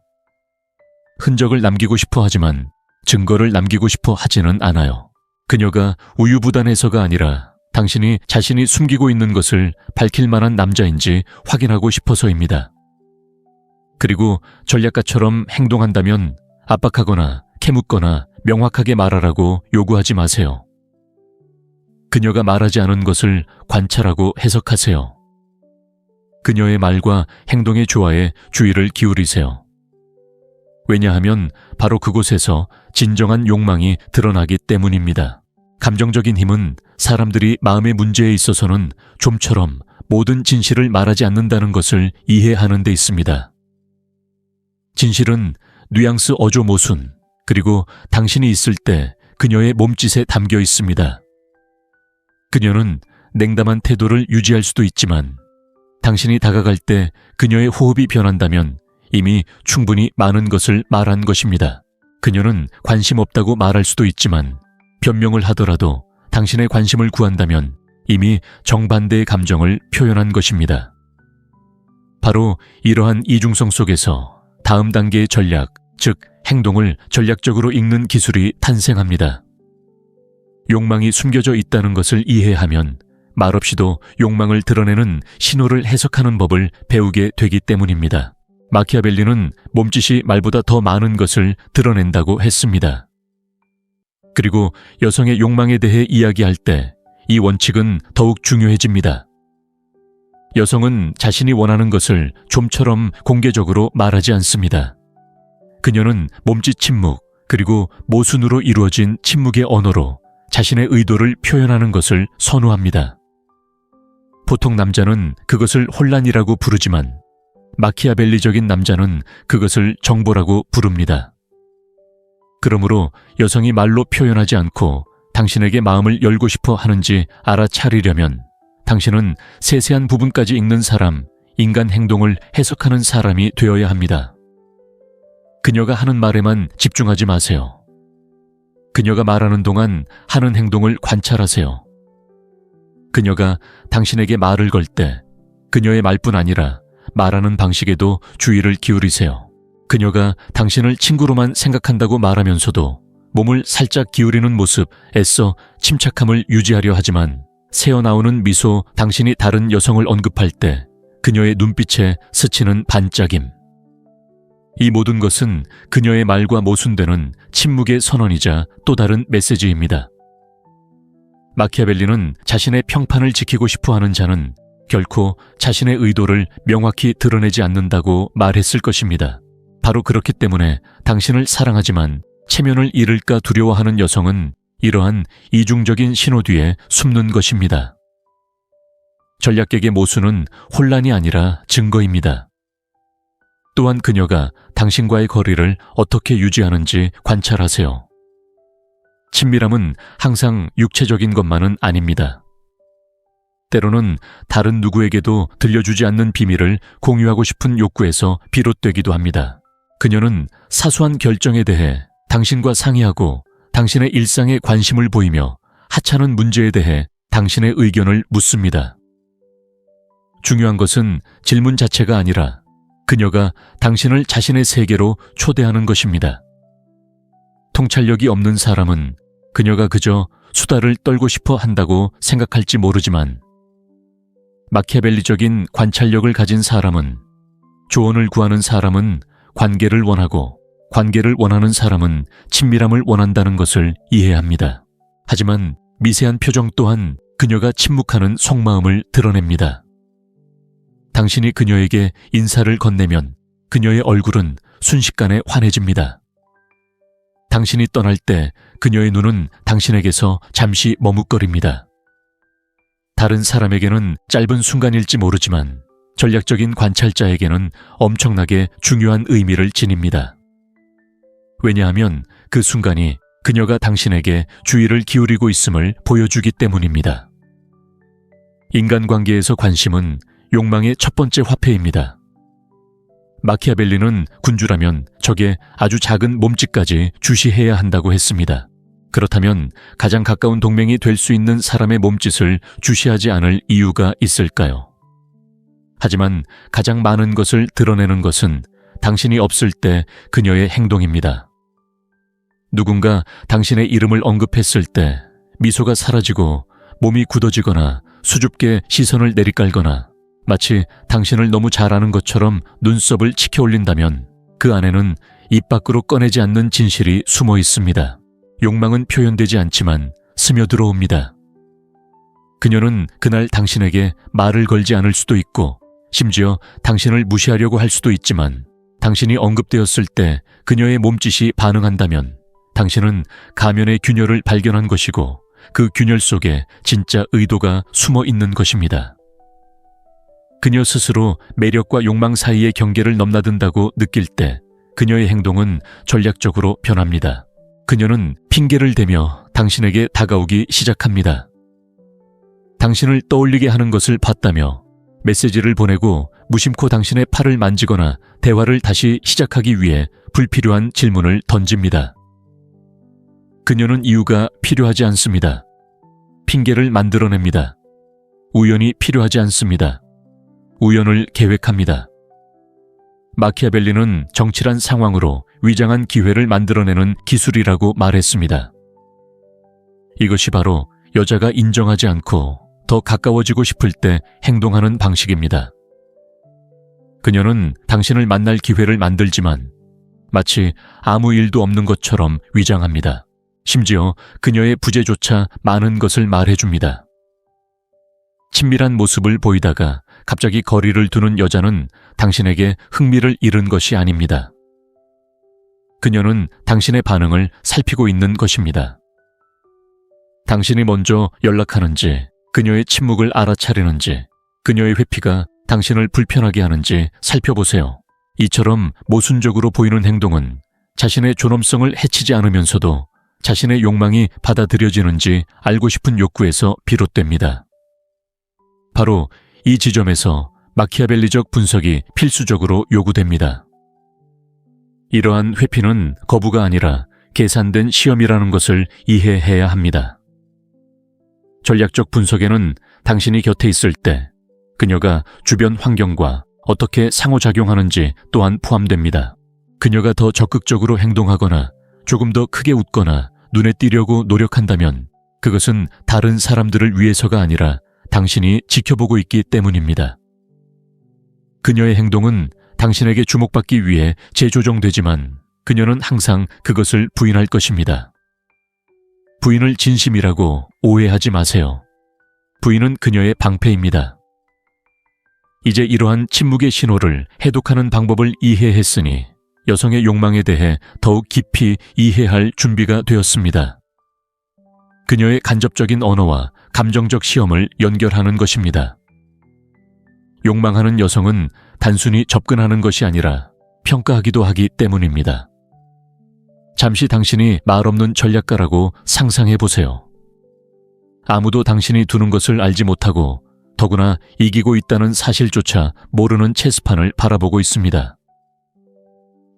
흔적을 남기고 싶어 하지만 증거를 남기고 싶어 하지는 않아요. 그녀가 우유부단해서가 아니라 당신이 자신이 숨기고 있는 것을 밝힐 만한 남자인지 확인하고 싶어서입니다. 그리고 전략가처럼 행동한다면 압박하거나 캐묻거나 명확하게 말하라고 요구하지 마세요. 그녀가 말하지 않은 것을 관찰하고 해석하세요. 그녀의 말과 행동의 조화에 주의를 기울이세요. 왜냐하면 바로 그곳에서 진정한 욕망이 드러나기 때문입니다. 감정적인 힘은 사람들이 마음의 문제에 있어서는 좀처럼 모든 진실을 말하지 않는다는 것을 이해하는 데 있습니다. 진실은 뉘앙스 어조 모순, 그리고 당신이 있을 때 그녀의 몸짓에 담겨 있습니다. 그녀는 냉담한 태도를 유지할 수도 있지만 당신이 다가갈 때 그녀의 호흡이 변한다면 이미 충분히 많은 것을 말한 것입니다. 그녀는 관심 없다고 말할 수도 있지만 변명을 하더라도 당신의 관심을 구한다면 이미 정반대의 감정을 표현한 것입니다. 바로 이러한 이중성 속에서 다음 단계의 전략, 즉 행동을 전략적으로 읽는 기술이 탄생합니다. 욕망이 숨겨져 있다는 것을 이해하면 말없이도 욕망을 드러내는 신호를 해석하는 법을 배우게 되기 때문입니다. 마키아벨리는 몸짓이 말보다 더 많은 것을 드러낸다고 했습니다. 그리고 여성의 욕망에 대해 이야기할 때 이 원칙은 더욱 중요해집니다. 여성은 자신이 원하는 것을 좀처럼 공개적으로 말하지 않습니다. 그녀는 몸짓 침묵, 그리고 모순으로 이루어진 침묵의 언어로 자신의 의도를 표현하는 것을 선호합니다. 보통 남자는 그것을 혼란이라고 부르지만 마키아벨리적인 남자는 그것을 정보라고 부릅니다. 그러므로 여성이 말로 표현하지 않고 당신에게 마음을 열고 싶어 하는지 알아차리려면 당신은 세세한 부분까지 읽는 사람, 인간 행동을 해석하는 사람이 되어야 합니다. 그녀가 하는 말에만 집중하지 마세요. 그녀가 말하는 동안 하는 행동을 관찰하세요. 그녀가 당신에게 말을 걸 때 그녀의 말뿐 아니라 말하는 방식에도 주의를 기울이세요. 그녀가 당신을 친구로만 생각한다고 말하면서도 몸을 살짝 기울이는 모습, 애써 침착함을 유지하려 하지만 새어나오는 미소, 당신이 다른 여성을 언급할 때 그녀의 눈빛에 스치는 반짝임. 이 모든 것은 그녀의 말과 모순되는 침묵의 선언이자 또 다른 메시지입니다. 마키아벨리는 자신의 평판을 지키고 싶어 하는 자는 결코 자신의 의도를 명확히 드러내지 않는다고 말했을 것입니다. 바로 그렇기 때문에 당신을 사랑하지만 체면을 잃을까 두려워하는 여성은 이러한 이중적인 신호 뒤에 숨는 것입니다. 전략객의 모순은 혼란이 아니라 증거입니다. 또한 그녀가 당신과의 거리를 어떻게 유지하는지 관찰하세요. 친밀함은 항상 육체적인 것만은 아닙니다. 때로는 다른 누구에게도 들려주지 않는 비밀을 공유하고 싶은 욕구에서 비롯되기도 합니다. 그녀는 사소한 결정에 대해 당신과 상의하고 당신의 일상에 관심을 보이며 하찮은 문제에 대해 당신의 의견을 묻습니다. 중요한 것은 질문 자체가 아니라 그녀가 당신을 자신의 세계로 초대하는 것입니다. 통찰력이 없는 사람은 그녀가 그저 수다를 떨고 싶어 한다고 생각할지 모르지만 마키아벨리적인 관찰력을 가진 사람은 조언을 구하는 사람은 관계를 원하고 관계를 원하는 사람은 친밀함을 원한다는 것을 이해합니다. 하지만 미세한 표정 또한 그녀가 침묵하는 속마음을 드러냅니다. 당신이 그녀에게 인사를 건네면 그녀의 얼굴은 순식간에 환해집니다. 당신이 떠날 때 그녀의 눈은 당신에게서 잠시 머뭇거립니다. 다른 사람에게는 짧은 순간일지 모르지만 전략적인 관찰자에게는 엄청나게 중요한 의미를 지닙니다. 왜냐하면 그 순간이 그녀가 당신에게 주의를 기울이고 있음을 보여주기 때문입니다. 인간관계에서 관심은 욕망의 첫 번째 화폐입니다. 마키아벨리는 군주라면 적의 아주 작은 몸짓까지 주시해야 한다고 했습니다. 그렇다면 가장 가까운 동맹이 될 수 있는 사람의 몸짓을 주시하지 않을 이유가 있을까요? 하지만 가장 많은 것을 드러내는 것은 당신이 없을 때 그녀의 행동입니다. 누군가 당신의 이름을 언급했을 때 미소가 사라지고 몸이 굳어지거나 수줍게 시선을 내리깔거나 마치 당신을 너무 잘 아는 것처럼 눈썹을 치켜 올린다면 그 안에는 입 밖으로 꺼내지 않는 진실이 숨어 있습니다. 욕망은 표현되지 않지만 스며들어옵니다. 그녀는 그날 당신에게 말을 걸지 않을 수도 있고 심지어 당신을 무시하려고 할 수도 있지만 당신이 언급되었을 때 그녀의 몸짓이 반응한다면 당신은 가면의 균열을 발견한 것이고 그 균열 속에 진짜 의도가 숨어 있는 것입니다. 그녀 스스로 매력과 욕망 사이의 경계를 넘나든다고 느낄 때 그녀의 행동은 전략적으로 변합니다. 그녀는 핑계를 대며 당신에게 다가오기 시작합니다. 당신을 떠올리게 하는 것을 봤다며 메시지를 보내고 무심코 당신의 팔을 만지거나 대화를 다시 시작하기 위해 불필요한 질문을 던집니다. 그녀는 이유가 필요하지 않습니다. 핑계를 만들어냅니다. 우연이 필요하지 않습니다. 우연을 계획합니다. 마키아벨리는 정칠한 상황으로 위장한 기회를 만들어내는 기술이라고 말했습니다. 이것이 바로 여자가 인정하지 않고 더 가까워지고 싶을 때 행동하는 방식입니다. 그녀는 당신을 만날 기회를 만들지만 마치 아무 일도 없는 것처럼 위장합니다. 심지어 그녀의 부재조차 많은 것을 말해줍니다. 친밀한 모습을 보이다가 갑자기 거리를 두는 여자는 당신에게 흥미를 잃은 것이 아닙니다. 그녀는 당신의 반응을 살피고 있는 것입니다. 당신이 먼저 연락하는지, 그녀의 침묵을 알아차리는지, 그녀의 회피가 당신을 불편하게 하는지 살펴보세요. 이처럼 모순적으로 보이는 행동은 자신의 존엄성을 해치지 않으면서도 자신의 욕망이 받아들여지는지 알고 싶은 욕구에서 비롯됩니다. 바로 이 지점에서 마키아벨리적 분석이 필수적으로 요구됩니다. 이러한 회피는 거부가 아니라 계산된 시험이라는 것을 이해해야 합니다. 전략적 분석에는 당신이 곁에 있을 때 그녀가 주변 환경과 어떻게 상호작용하는지 또한 포함됩니다. 그녀가 더 적극적으로 행동하거나 조금 더 크게 웃거나 눈에 띄려고 노력한다면 그것은 다른 사람들을 위해서가 아니라 당신이 지켜보고 있기 때문입니다. 그녀의 행동은 당신에게 주목받기 위해 재조정되지만 그녀는 항상 그것을 부인할 것입니다. 부인을 진심이라고 오해하지 마세요. 부인은 그녀의 방패입니다. 이제 이러한 침묵의 신호를 해독하는 방법을 이해했으니 여성의 욕망에 대해 더욱 깊이 이해할 준비가 되었습니다. 그녀의 간접적인 언어와 감정적 시험을 연결하는 것입니다. 욕망하는 여성은 단순히 접근하는 것이 아니라 평가하기도 하기 때문입니다. 잠시 당신이 말없는 전략가라고 상상해 보세요. 아무도 당신이 두는 것을 알지 못하고 더구나 이기고 있다는 사실조차 모르는 체스판을 바라보고 있습니다.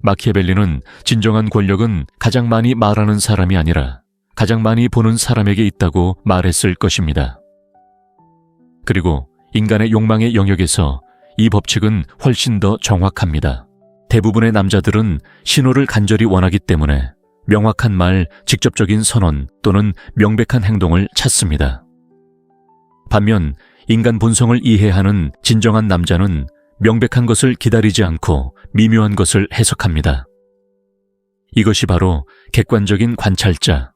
마키아벨리는 진정한 권력은 가장 많이 말하는 사람이 아니라 가장 많이 보는 사람에게 있다고 말했을 것입니다. 그리고 인간의 욕망의 영역에서 이 법칙은 훨씬 더 정확합니다. 대부분의 남자들은 신호를 간절히 원하기 때문에 명확한 말, 직접적인 선언 또는 명백한 행동을 찾습니다. 반면 인간 본성을 이해하는 진정한 남자는 명백한 것을 기다리지 않고 미묘한 것을 해석합니다. 이것이 바로 객관적인 관찰자,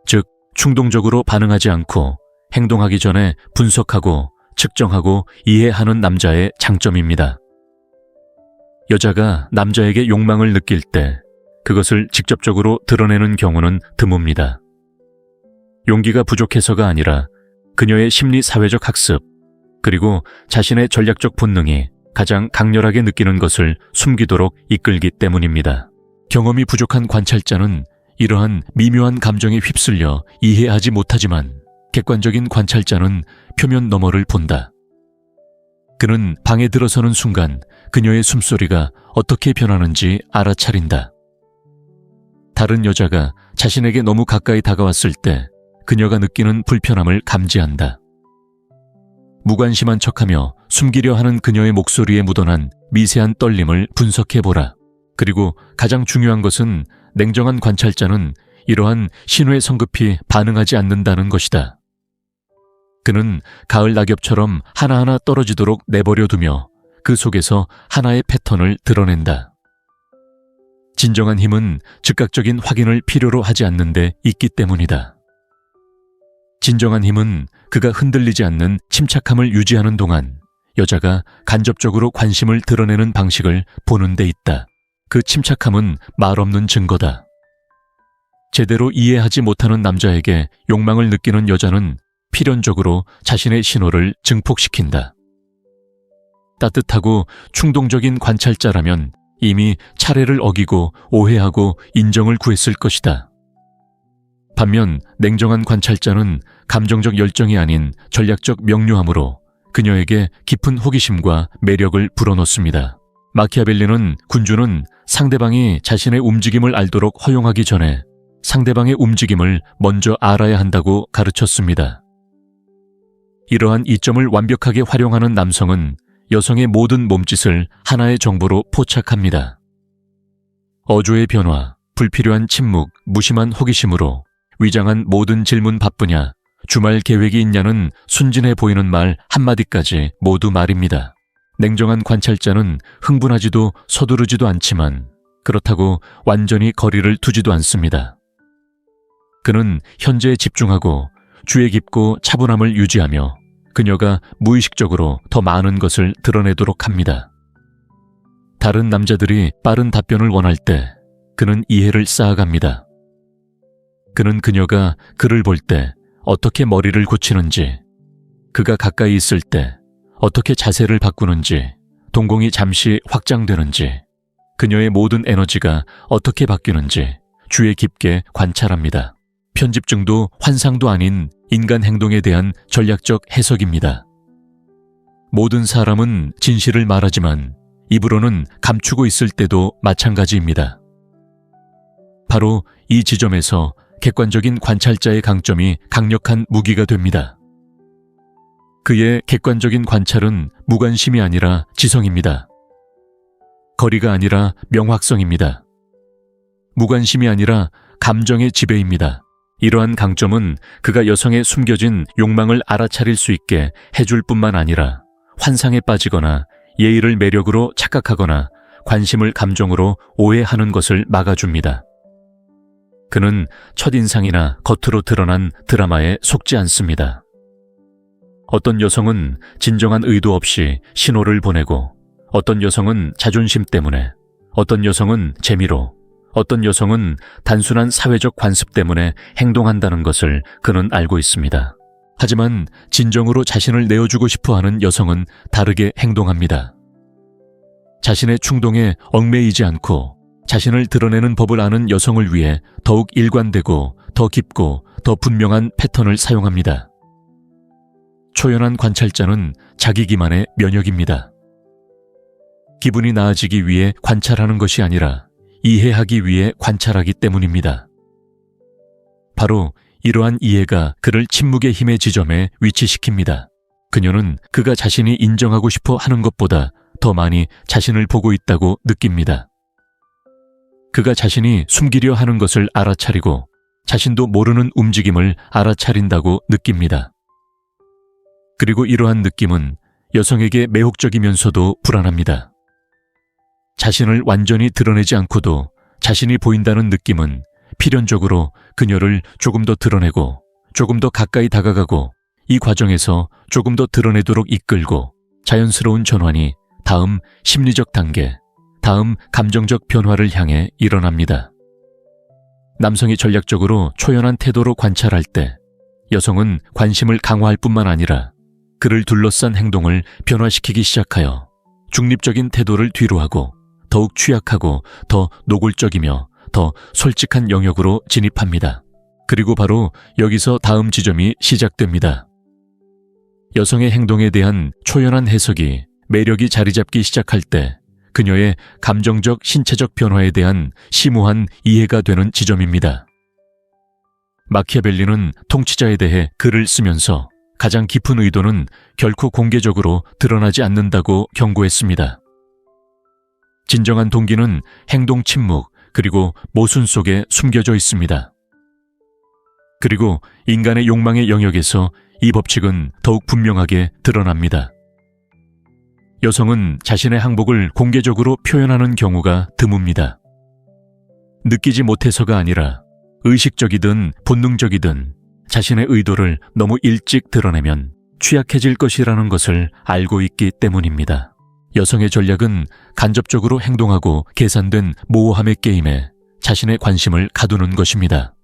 즉 충동적으로 반응하지 않고 행동하기 전에 분석하고 측정하고 이해하는 남자의 장점입니다. 여자가 남자에게 욕망을 느낄 때 그것을 직접적으로 드러내는 경우는 드뭅니다. 용기가 부족해서가 아니라 그녀의 심리사회적 학습, 그리고 자신의 전략적 본능이 가장 강렬하게 느끼는 것을 숨기도록 이끌기 때문입니다. 경험이 부족한 관찰자는 이러한 미묘한 감정에 휩쓸려 이해하지 못하지만 객관적인 관찰자는 표면 너머를 본다. 그는 방에 들어서는 순간 그녀의 숨소리가 어떻게 변하는지 알아차린다. 다른 여자가 자신에게 너무 가까이 다가왔을 때 그녀가 느끼는 불편함을 감지한다. 무관심한 척하며 숨기려 하는 그녀의 목소리에 묻어난 미세한 떨림을 분석해보라. 그리고 가장 중요한 것은 냉정한 관찰자는 이러한 신호에 성급히 반응하지 않는다는 것이다. 그는 가을 낙엽처럼 하나하나 떨어지도록 내버려두며 그 속에서 하나의 패턴을 드러낸다. 진정한 힘은 즉각적인 확인을 필요로 하지 않는 데 있기 때문이다. 진정한 힘은 그가 흔들리지 않는 침착함을 유지하는 동안 여자가 간접적으로 관심을 드러내는 방식을 보는 데 있다. 그 침착함은 말없는 증거다. 제대로 이해하지 못하는 남자에게 욕망을 느끼는 여자는 필연적으로 자신의 신호를 증폭시킨다. 따뜻하고 충동적인 관찰자라면 이미 차례를 어기고 오해하고 인정을 구했을 것이다. 반면 냉정한 관찰자는 감정적 열정이 아닌 전략적 명료함으로 그녀에게 깊은 호기심과 매력을 불어넣습니다. 마키아벨리는 군주는 상대방이 자신의 움직임을 알도록 허용하기 전에 상대방의 움직임을 먼저 알아야 한다고 가르쳤습니다. 이러한 이점을 완벽하게 활용하는 남성은 여성의 모든 몸짓을 하나의 정보로 포착합니다. 어조의 변화, 불필요한 침묵, 무심한 호기심으로 위장한 모든 질문 바쁘냐, 주말 계획이 있냐는 순진해 보이는 말 한마디까지 모두 말입니다. 냉정한 관찰자는 흥분하지도 서두르지도 않지만 그렇다고 완전히 거리를 두지도 않습니다. 그는 현재에 집중하고 주의 깊고 차분함을 유지하며 그녀가 무의식적으로 더 많은 것을 드러내도록 합니다. 다른 남자들이 빠른 답변을 원할 때 그는 이해를 쌓아갑니다. 그는 그녀가 그를 볼 때 어떻게 머리를 고치는지, 그가 가까이 있을 때 어떻게 자세를 바꾸는지, 동공이 잠시 확장되는지, 그녀의 모든 에너지가 어떻게 바뀌는지 주의 깊게 관찰합니다. 편집증도 환상도 아닌 인간 행동에 대한 전략적 해석입니다. 모든 사람은 진실을 말하지만 입으로는 감추고 있을 때도 마찬가지입니다. 바로 이 지점에서 객관적인 관찰자의 강점이 강력한 무기가 됩니다. 그의 객관적인 관찰은 무관심이 아니라 지성입니다. 거리가 아니라 명확성입니다. 무관심이 아니라 감정의 지배입니다. 이러한 강점은 그가 여성의 숨겨진 욕망을 알아차릴 수 있게 해줄 뿐만 아니라 환상에 빠지거나 예의를 매력으로 착각하거나 관심을 감정으로 오해하는 것을 막아줍니다. 그는 첫인상이나 겉으로 드러난 드라마에 속지 않습니다. 어떤 여성은 진정한 의도 없이 신호를 보내고, 어떤 여성은 자존심 때문에, 어떤 여성은 재미로, 어떤 여성은 단순한 사회적 관습 때문에 행동한다는 것을 그는 알고 있습니다. 하지만 진정으로 자신을 내어주고 싶어하는 여성은 다르게 행동합니다. 자신의 충동에 얽매이지 않고 자신을 드러내는 법을 아는 여성을 위해 더욱 일관되고 더 깊고 더 분명한 패턴을 사용합니다. 초연한 관찰자는 자기 기만의 면역입니다. 기분이 나아지기 위해 관찰하는 것이 아니라 이해하기 위해 관찰하기 때문입니다. 바로 이러한 이해가 그를 침묵의 힘의 지점에 위치시킵니다. 그녀는 그가 자신이 인정하고 싶어 하는 것보다 더 많이 자신을 보고 있다고 느낍니다. 그가 자신이 숨기려 하는 것을 알아차리고 자신도 모르는 움직임을 알아차린다고 느낍니다. 그리고 이러한 느낌은 여성에게 매혹적이면서도 불안합니다. 자신을 완전히 드러내지 않고도 자신이 보인다는 느낌은 필연적으로 그녀를 조금 더 드러내고 조금 더 가까이 다가가고 이 과정에서 조금 더 드러내도록 이끌고 자연스러운 전환이 다음 심리적 단계, 다음 감정적 변화를 향해 일어납니다. 남성이 전략적으로 초연한 태도로 관찰할 때 여성은 관심을 강화할 뿐만 아니라 그를 둘러싼 행동을 변화시키기 시작하여 중립적인 태도를 뒤로하고 더욱 취약하고 더 노골적이며 더 솔직한 영역으로 진입합니다. 그리고 바로 여기서 다음 지점이 시작됩니다. 여성의 행동에 대한 초연한 해석이 매력이 자리 잡기 시작할 때 그녀의 감정적, 신체적 변화에 대한 심오한 이해가 되는 지점입니다. 마키아벨리는 통치자에 대해 글을 쓰면서 가장 깊은 의도는 결코 공개적으로 드러나지 않는다고 경고했습니다. 진정한 동기는 행동 침묵 그리고 모순 속에 숨겨져 있습니다. 그리고 인간의 욕망의 영역에서 이 법칙은 더욱 분명하게 드러납니다. 여성은 자신의 항복을 공개적으로 표현하는 경우가 드뭅니다. 느끼지 못해서가 아니라 의식적이든 본능적이든 자신의 의도를 너무 일찍 드러내면 취약해질 것이라는 것을 알고 있기 때문입니다. 여성의 전략은 간접적으로 행동하고 계산된 모호함의 게임에 자신의 관심을 가두는 것입니다.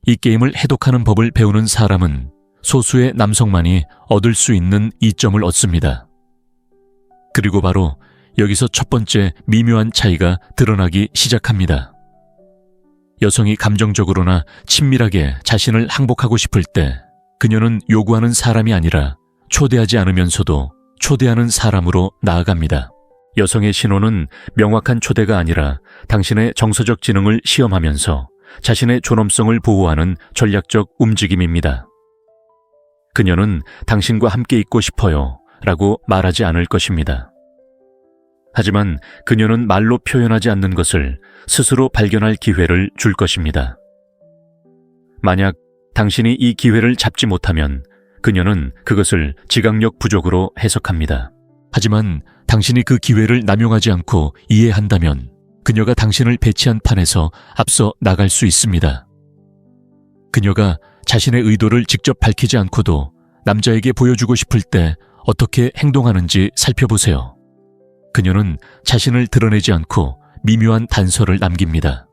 이 게임을 해독하는 법을 배우는 사람은 소수의 남성만이 얻을 수 있는 이점을 얻습니다. 그리고 바로 여기서 첫 번째 미묘한 차이가 드러나기 시작합니다. 여성이 감정적으로나 친밀하게 자신을 항복하고 싶을 때 그녀는 요구하는 사람이 아니라 초대하지 않으면서도 초대하는 사람으로 나아갑니다. 여성의 신호는 명확한 초대가 아니라 당신의 정서적 지능을 시험하면서 자신의 존엄성을 보호하는 전략적 움직임입니다. 그녀는 당신과 함께 있고 싶어요 라고 말하지 않을 것입니다. 하지만 그녀는 말로 표현하지 않는 것을 스스로 발견할 기회를 줄 것입니다. 만약 당신이 이 기회를 잡지 못하면 그녀는 그것을 지각력 부족으로 해석합니다. 하지만 당신이 그 기회를 남용하지 않고 이해한다면 그녀가 당신을 배치한 판에서 앞서 나갈 수 있습니다. 그녀가 자신의 의도를 직접 밝히지 않고도 남자에게 보여주고 싶을 때 어떻게 행동하는지 살펴보세요. 그녀는 자신을 드러내지 않고 미묘한 단서를 남깁니다.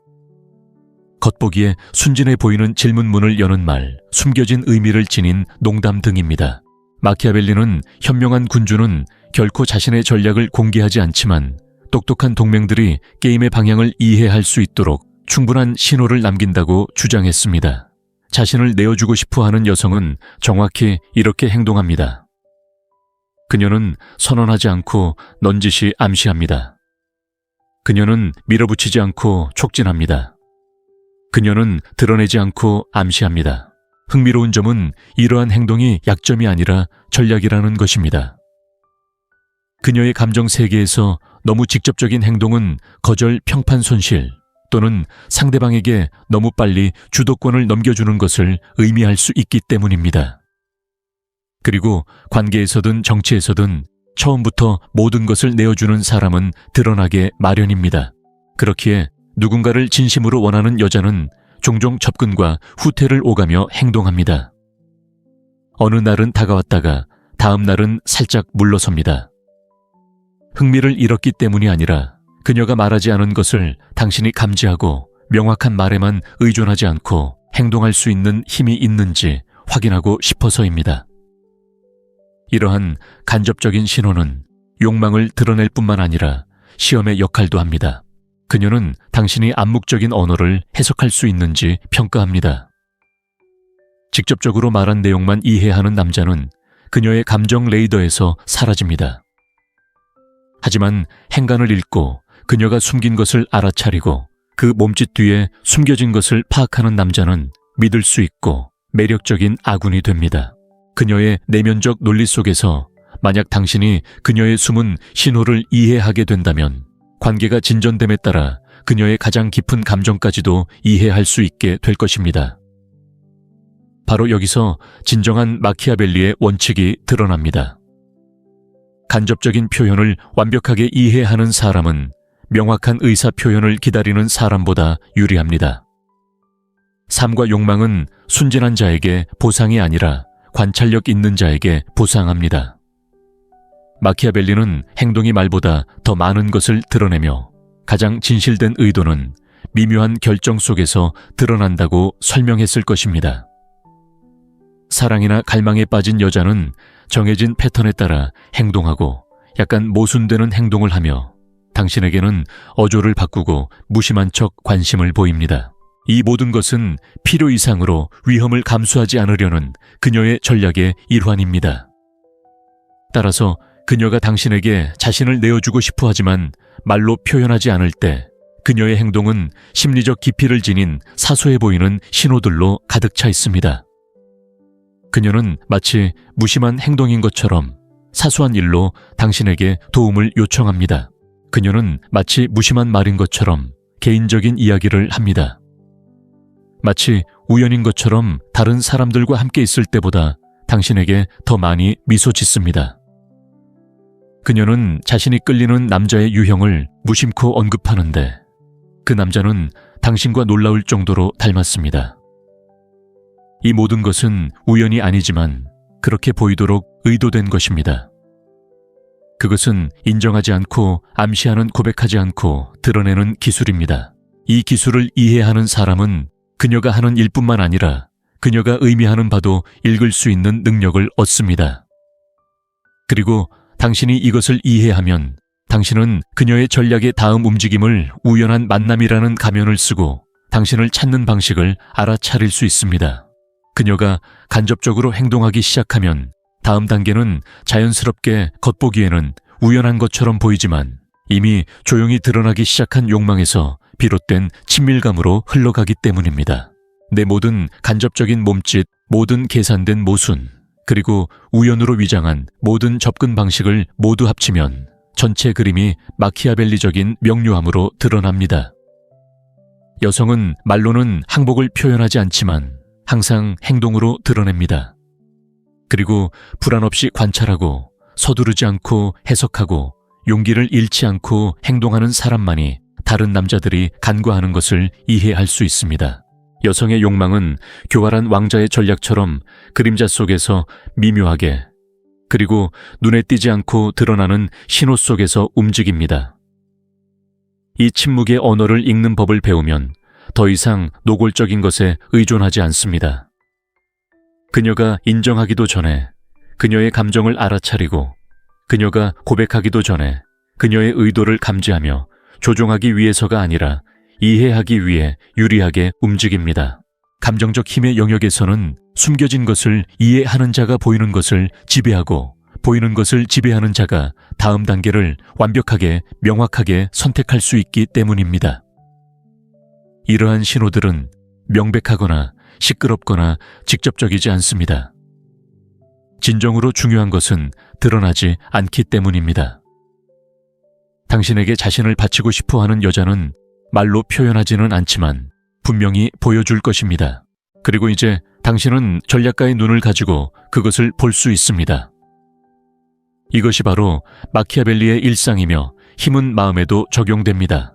겉보기에 순진해 보이는 질문문을 여는 말, 숨겨진 의미를 지닌 농담 등입니다. 마키아벨리는 현명한 군주는 결코 자신의 전략을 공개하지 않지만 똑똑한 동맹들이 게임의 방향을 이해할 수 있도록 충분한 신호를 남긴다고 주장했습니다. 자신을 내어주고 싶어 하는 여성은 정확히 이렇게 행동합니다. 그녀는 선언하지 않고 넌지시 암시합니다. 그녀는 밀어붙이지 않고 촉진합니다. 그녀는 드러내지 않고 암시합니다. 흥미로운 점은 이러한 행동이 약점이 아니라 전략이라는 것입니다. 그녀의 감정 세계에서 너무 직접적인 행동은 거절 평판 손실 또는 상대방에게 너무 빨리 주도권을 넘겨주는 것을 의미할 수 있기 때문입니다. 그리고 관계에서든 정치에서든 처음부터 모든 것을 내어주는 사람은 드러나게 마련입니다. 그렇기에 누군가를 진심으로 원하는 여자는 종종 접근과 후퇴를 오가며 행동합니다. 어느 날은 다가왔다가 다음 날은 살짝 물러섭니다. 흥미를 잃었기 때문이 아니라 그녀가 말하지 않은 것을 당신이 감지하고 명확한 말에만 의존하지 않고 행동할 수 있는 힘이 있는지 확인하고 싶어서입니다. 이러한 간접적인 신호는 욕망을 드러낼 뿐만 아니라 시험의 역할도 합니다. 그녀는 당신이 암묵적인 언어를 해석할 수 있는지 평가합니다. 직접적으로 말한 내용만 이해하는 남자는 그녀의 감정 레이더에서 사라집니다. 하지만 행간을 읽고 그녀가 숨긴 것을 알아차리고 그 몸짓 뒤에 숨겨진 것을 파악하는 남자는 믿을 수 있고 매력적인 아군이 됩니다. 그녀의 내면적 논리 속에서 만약 당신이 그녀의 숨은 신호를 이해하게 된다면 관계가 진전됨에 따라 그녀의 가장 깊은 감정까지도 이해할 수 있게 될 것입니다. 바로 여기서 진정한 마키아벨리의 원칙이 드러납니다. 간접적인 표현을 완벽하게 이해하는 사람은 명확한 의사 표현을 기다리는 사람보다 유리합니다. 삶과 욕망은 순진한 자에게 보상이 아니라 관찰력 있는 자에게 보상합니다. 마키아벨리는 행동이 말보다 더 많은 것을 드러내며 가장 진실된 의도는 미묘한 결정 속에서 드러난다고 설명했을 것입니다. 사랑이나 갈망에 빠진 여자는 정해진 패턴에 따라 행동하고 약간 모순되는 행동을 하며 당신에게는 어조를 바꾸고 무심한 척 관심을 보입니다. 이 모든 것은 필요 이상으로 위험을 감수하지 않으려는 그녀의 전략의 일환입니다. 따라서 그녀가 당신에게 자신을 내어주고 싶어 하지만 말로 표현하지 않을 때 그녀의 행동은 심리적 깊이를 지닌 사소해 보이는 신호들로 가득 차 있습니다. 그녀는 마치 무심한 행동인 것처럼 사소한 일로 당신에게 도움을 요청합니다. 그녀는 마치 무심한 말인 것처럼 개인적인 이야기를 합니다. 마치 우연인 것처럼 다른 사람들과 함께 있을 때보다 당신에게 더 많이 미소 짓습니다. 그녀는 자신이 끌리는 남자의 유형을 무심코 언급하는데 그 남자는 당신과 놀라울 정도로 닮았습니다. 이 모든 것은 우연이 아니지만 그렇게 보이도록 의도된 것입니다. 그것은 인정하지 않고 암시하는 고백하지 않고 드러내는 기술입니다. 이 기술을 이해하는 사람은 그녀가 하는 일뿐만 아니라 그녀가 의미하는 바도 읽을 수 있는 능력을 얻습니다. 그리고 당신이 이것을 이해하면 당신은 그녀의 전략의 다음 움직임을 우연한 만남이라는 가면을 쓰고 당신을 찾는 방식을 알아차릴 수 있습니다. 그녀가 간접적으로 행동하기 시작하면 다음 단계는 자연스럽게 겉보기에는 우연한 것처럼 보이지만 이미 조용히 드러나기 시작한 욕망에서 비롯된 친밀감으로 흘러가기 때문입니다. 내 모든 간접적인 몸짓, 모든 계산된 모순, 그리고 우연으로 위장한 모든 접근 방식을 모두 합치면 전체 그림이 마키아벨리적인 명료함으로 드러납니다. 여성은 말로는 항복을 표현하지 않지만 항상 행동으로 드러냅니다. 그리고 불안 없이 관찰하고 서두르지 않고 해석하고 용기를 잃지 않고 행동하는 사람만이 다른 남자들이 간과하는 것을 이해할 수 있습니다. 여성의 욕망은 교활한 왕자의 전략처럼 그림자 속에서 미묘하게 그리고 눈에 띄지 않고 드러나는 신호 속에서 움직입니다. 이 침묵의 언어를 읽는 법을 배우면 더 이상 노골적인 것에 의존하지 않습니다. 그녀가 인정하기도 전에 그녀의 감정을 알아차리고 그녀가 고백하기도 전에 그녀의 의도를 감지하며 조종하기 위해서가 아니라 이해하기 위해 유리하게 움직입니다. 감정적 힘의 영역에서는 숨겨진 것을 이해하는 자가 보이는 것을 지배하고 보이는 것을 지배하는 자가 다음 단계를 완벽하게 명확하게 선택할 수 있기 때문입니다. 이러한 신호들은 명백하거나 시끄럽거나 직접적이지 않습니다. 진정으로 중요한 것은 드러나지 않기 때문입니다. 당신에게 자신을 바치고 싶어 하는 여자는 말로 표현하지는 않지만 분명히 보여줄 것입니다. 그리고 이제 당신은 전략가의 눈을 가지고 그것을 볼 수 있습니다. 이것이 바로 마키아벨리의 일상이며 힘은 마음에도 적용됩니다.